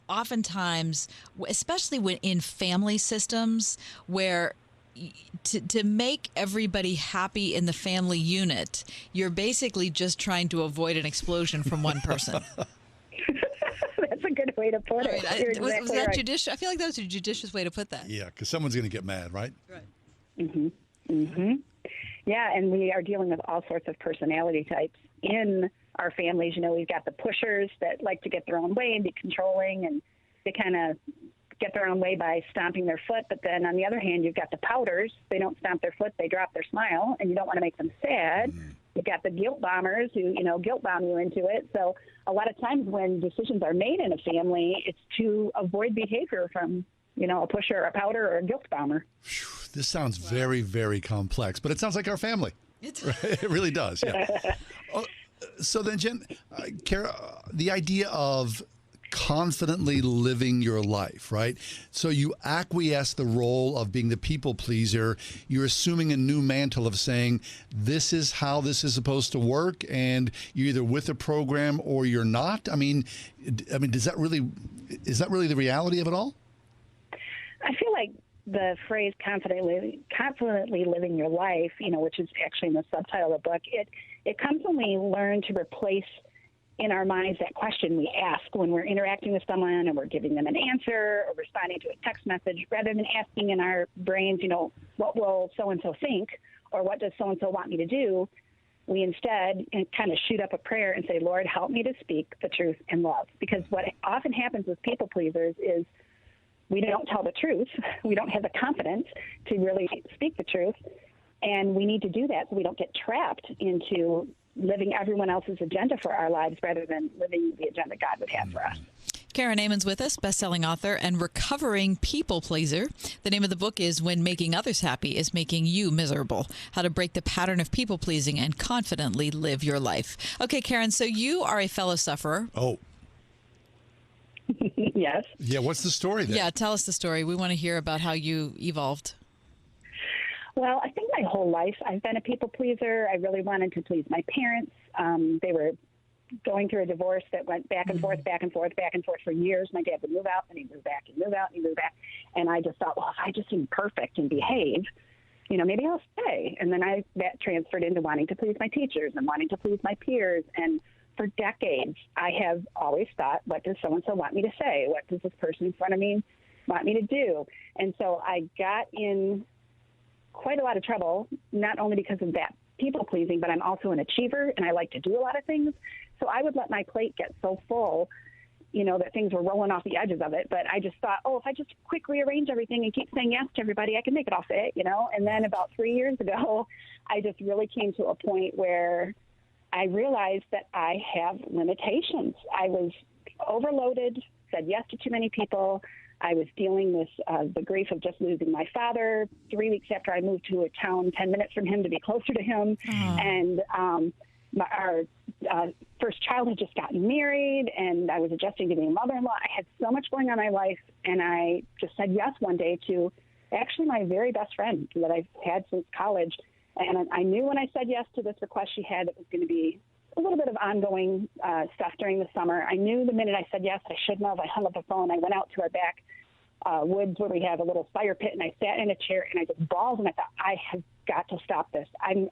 oftentimes, especially when in family systems, where to make everybody happy in the family unit, you're basically just trying to avoid an explosion from one person. That's a good way to put it. Was that judicious? I feel like that was a judicious way to put that. Yeah, because someone's going to get mad, right? Right. Yeah, and we are dealing with all sorts of personality types in our families. We've got the pushers that like to get their own way and be controlling, and they kind of get their own way by stomping their foot. But then on the other hand, you've got the pouters. They don't stomp their foot, they drop their smile, and you don't want to make them sad. You've got the guilt bombers who, guilt bomb you into it. So a lot of times when decisions are made in a family, it's to avoid behavior from, a pusher, a pouter, or a guilt bomber. This sounds very, very complex, but it sounds like our family. It really does, yeah. So then, Jen, Kara, the idea of confidently living your life, right? So you acquiesce the role of being the people pleaser. You're assuming a new mantle of saying, this is how this is supposed to work, and you're either with the program or you're not. I mean, is that really the reality of it all? I feel like the phrase confidently living your life, which is actually in the subtitle of the book, it comes when we learn to replace in our minds that question we ask when we're interacting with someone and we're giving them an answer or responding to a text message, rather than asking in our brains, what will so-and-so think, or what does so-and-so want me to do. We instead kind of shoot up a prayer and say, Lord, help me to speak the truth in love. Because what often happens with people pleasers is we don't tell the truth. We don't have the confidence to really speak the truth. And we need to do that so we don't get trapped into living everyone else's agenda for our lives rather than living the agenda God would have for us. Karen Amon's with us, best-selling author and recovering people pleaser. The name of the book is When Making Others Happy is Making You Miserable: How to Break the Pattern of People Pleasing and Confidently Live Your Life. Okay, Karen, so you are a fellow sufferer. Oh, Yes. yeah. What's the story there? Yeah, tell us the story. We want to hear about how you evolved. Well, I think my whole life I've been a people pleaser. I really wanted to please my parents. They were going through a divorce that went back and forth, back and forth, back and forth for years. My dad would move out, and he'd move back, and move out, and he'd move back. And I just thought, well, if I just seem perfect and behave, maybe I'll stay. And then that transferred into wanting to please my teachers and wanting to please my peers. And for decades, I have always thought, what does so-and-so want me to say? What does this person in front of me want me to do? And so I got in quite a lot of trouble, not only because of that people-pleasing, but I'm also an achiever, and I like to do a lot of things. So I would let my plate get so full, that things were rolling off the edges of it. But I just thought, if I just quick rearrange everything and keep saying yes to everybody, I can make it all fit, And then about 3 years ago, I just really came to a point where I realized that I have limitations. I was overloaded, said yes to too many people. I was dealing with the grief of just losing my father 3 weeks after I moved to a town 10 minutes from him to be closer to him. And our first child had just gotten married, and I was adjusting to being a mother-in-law. I had so much going on in my life, and I just said yes one day to actually my very best friend that I've had since college. And I knew when I said yes to this request she had, it was going to be a little bit of ongoing stuff during the summer. I knew the minute I said yes, I shouldn't have. I hung up the phone. I went out to our back woods where we have a little fire pit, and I sat in a chair, and I just bawled, and I thought, I have got to stop this. I'm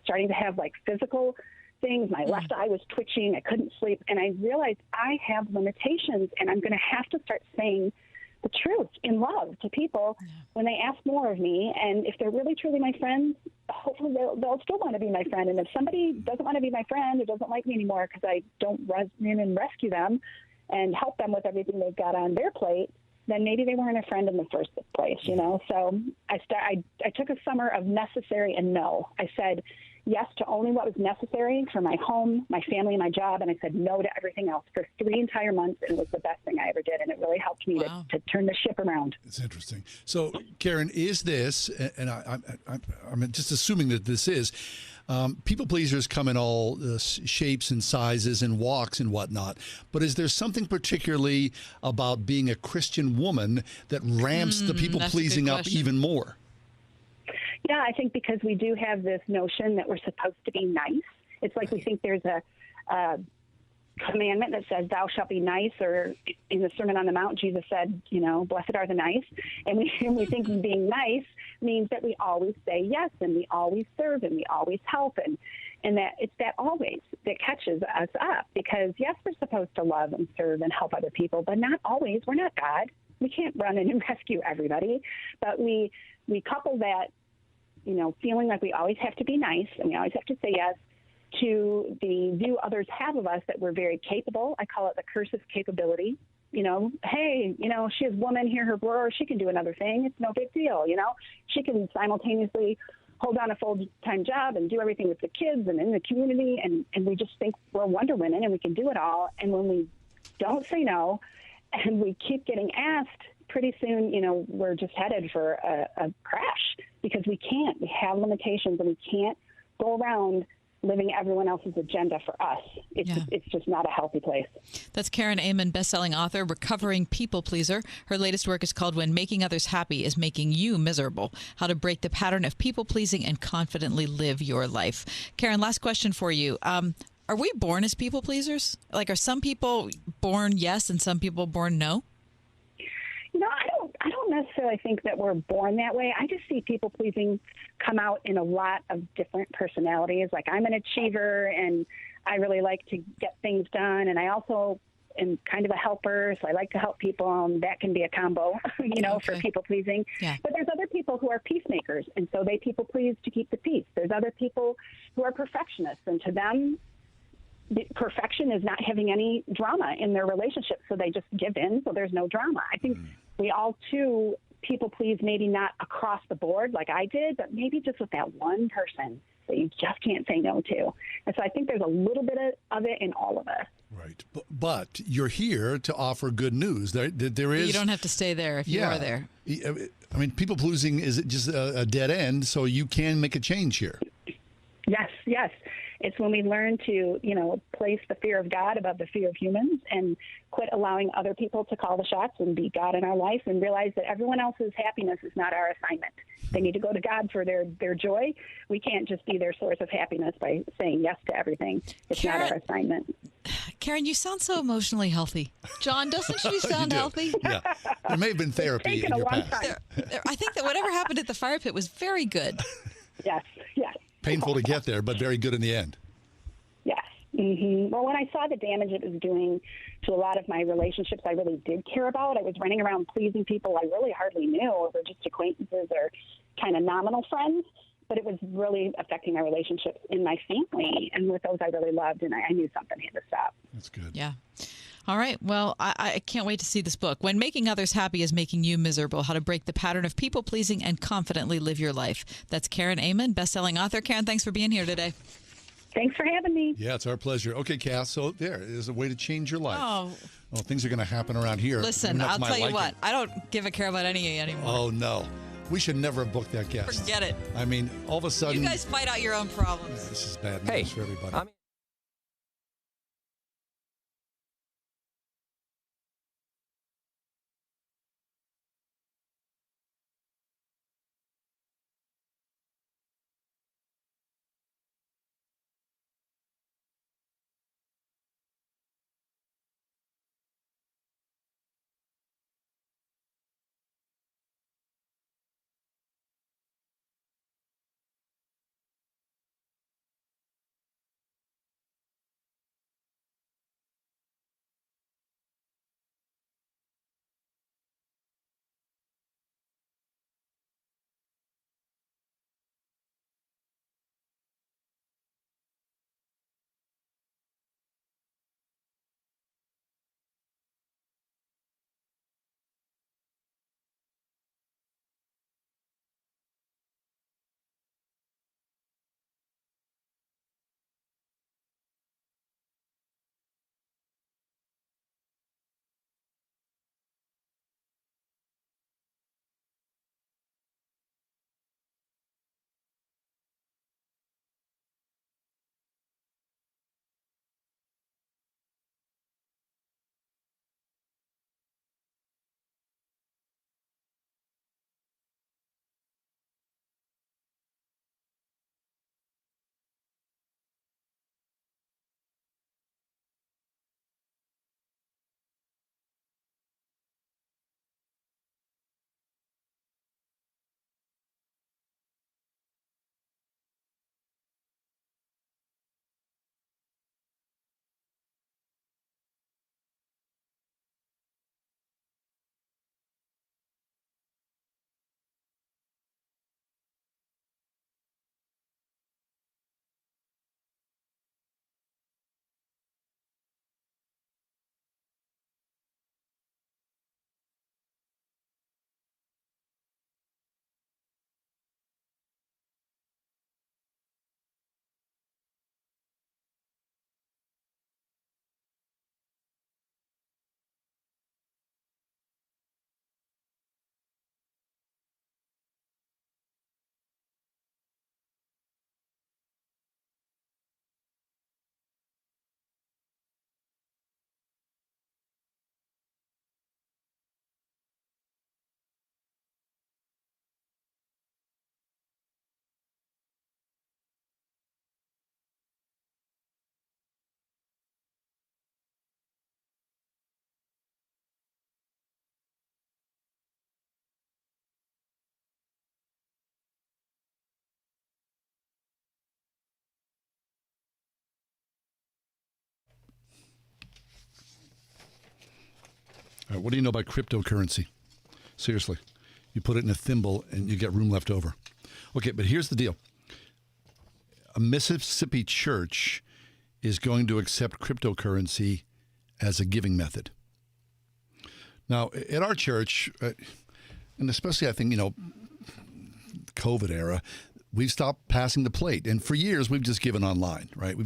starting to have physical things. My left eye was twitching. I couldn't sleep. And I realized I have limitations, and I'm going to have to start saying the truth in love to people when they ask more of me. And if they're really truly my friends, hopefully they'll still want to be my friend. And if somebody doesn't want to be my friend or doesn't like me anymore because I don't run in and rescue them and help them with everything they've got on their plate, then maybe they weren't a friend in the first place, So I took a summer of necessary and no. I said yes to only what was necessary for my home, my family, my job, and I said no to everything else for 3 entire months, and it was the best thing I ever did, and it really helped me to turn the ship around. It's interesting. So, Karen, is this, and I'm just assuming that this is, people pleasers come in all shapes and sizes and walks and whatnot, but is there something particularly about being a Christian woman that ramps the people pleasing up even more? Yeah, I think because we do have this notion that we're supposed to be nice. It's like we think there's a commandment that says, thou shalt be nice, or in the Sermon on the Mount, Jesus said, blessed are the nice. And we think being nice means that we always say yes, and we always serve, and we always help, and that it's that always that catches us up. Because, yes, we're supposed to love and serve and help other people, but not always. We're not God. We can't run in and rescue everybody. But we couple that, feeling like we always have to be nice and we always have to say yes, to the view others have of us that we're very capable. I call it the curse of capability. Hey, she has woman, hear her roar, she can do another thing. It's no big deal. She can simultaneously hold down a full-time job and do everything with the kids and in the community. And we just think we're Wonder Women and we can do it all. And when we don't say no and we keep getting asked, pretty soon, we're just headed for a crash because we can't. We have limitations, and we can't go around living everyone else's agenda for us. It's just not a healthy place. That's Karen Amon, best-selling author, recovering people pleaser. Her latest work is called When Making Others Happy is Making You Miserable: How to Break the Pattern of People Pleasing and Confidently Live Your Life. Karen, last question for you. Are we born as people pleasers? Are some people born yes and some people born no? I don't necessarily think that we're born that way. I just see people pleasing come out in a lot of different personalities. Like, I'm an achiever and I really like to get things done. And I also am kind of a helper. So I like to help people. And that can be a combo, for people pleasing. Yeah. But there's other people who are peacemakers. And so they people please to keep the peace. There's other people who are perfectionists. And to them, perfection is not having any drama in their relationship. So they just give in. So there's no drama. I think we all, too, people please, maybe not across the board like I did, but maybe just with that one person that you just can't say no to. And so I think there's a little bit of it in all of us. Right. Right. But you're here to offer good news. There is. You don't have to stay there if you are there. I mean, people pleasing is just a dead end, so you can make a change here. Yes, yes. It's when we learn to, place the fear of God above the fear of humans and quit allowing other people to call the shots and be God in our life and realize that everyone else's happiness is not our assignment. They need to go to God for their joy. We can't just be their source of happiness by saying yes to everything. It's not our assignment. Karen, you sound so emotionally healthy. John, doesn't she sound do. healthy? Yeah. There may have been therapy in your past. I think that whatever happened at the fire pit was very good. Yes, yes. Painful to get there, but very good in the end. Yes. Mm-hmm. Well, when I saw the damage it was doing to a lot of my relationships I really did care about, I was running around pleasing people I really hardly knew, or were just acquaintances or kind of nominal friends. But it was really affecting my relationships in my family and with those I really loved, and I knew something had to stop. That's good. Yeah. All right. Well, I can't wait to see this book. When Making Others Happy is Making You Miserable, How to Break the Pattern of People-Pleasing and Confidently Live Your Life. That's Karen Amann, best-selling author. Karen, thanks for being here today. Thanks for having me. Yeah, it's our pleasure. Okay, Cass, so there is a way to change your life. Oh. Well, things are going to happen around here. Listen, Not to I'll my tell you liking. what. I don't give a care about any of you anymore. Oh, no. We should never have booked that guest. Forget it. I mean, all of a sudden. You guys fight out your own problems. This is bad news for everybody. All right, what do you know about cryptocurrency? Seriously. You put it in a thimble and you get room left over. Okay, but here's the deal. A Mississippi church is going to accept cryptocurrency as a giving method. Now, at our church, and especially I think, COVID era, we've stopped passing the plate. And for years, we've just given online, right?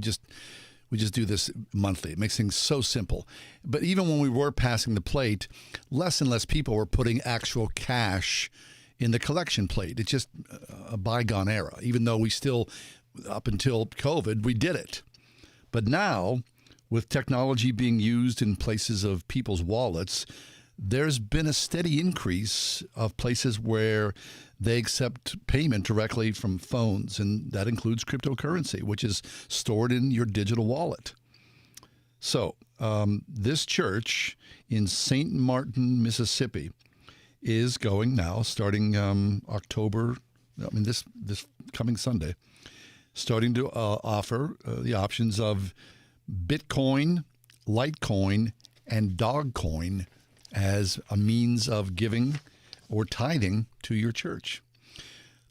We just do this monthly. It makes things so simple. But even when we were passing the plate, less and less people were putting actual cash in the collection plate. It's just a bygone era, even though we still, up until COVID, we did it. But now, with technology being used in places of people's wallets, there's been a steady increase of places where they accept payment directly from phones, and that includes cryptocurrency, which is stored in your digital wallet. So this church in St. Martin, Mississippi, is going now, starting October, this coming Sunday, starting to offer the options of Bitcoin, Litecoin, and Dogcoin as a means of giving or tithing to your church.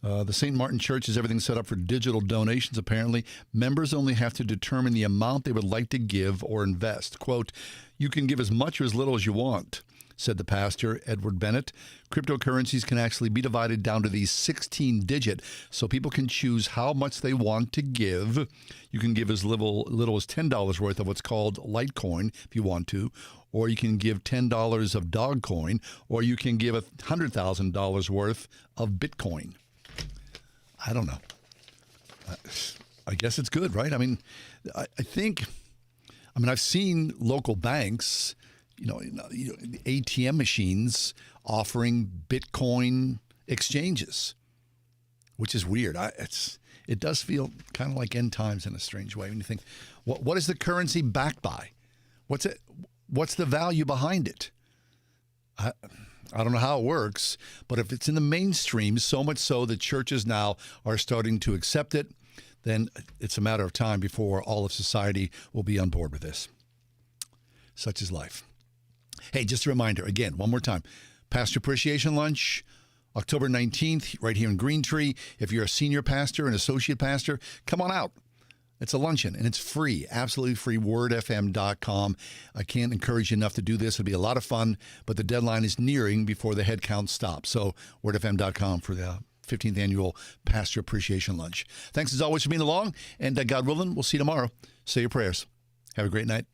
The St. Martin Church has everything set up for digital donations, apparently. Members only have to determine the amount they would like to give or invest. Quote, "You can give as much or as little as you want," said the pastor, Edward Bennett. Cryptocurrencies can actually be divided down to these 16-digit, so people can choose how much they want to give. You can give as little as $10 worth of what's called Litecoin if you want to, or you can give $10 of Dogcoin, or you can give $100,000 worth of Bitcoin. I don't know. I guess it's good, right? I think I've seen local banks, ATM machines offering Bitcoin exchanges, which is weird. It does feel kind of like end times in a strange way when you think, what is the currency backed by? What's the value behind it? I don't know how it works, but if it's in the mainstream, so much so that churches now are starting to accept it, then it's a matter of time before all of society will be on board with this. Such is life. Hey, just a reminder, again, one more time, Pastor Appreciation Lunch, October 19th, right here in Green Tree. If you're a senior pastor, an associate pastor, come on out. It's a luncheon, and it's free, absolutely free, wordfm.com. I can't encourage you enough to do this. It'll be a lot of fun, but the deadline is nearing before the head count stops. So wordfm.com for the 15th Annual Pastor Appreciation Lunch. Thanks, as always, for being along, and God willing, we'll see you tomorrow. Say your prayers. Have a great night.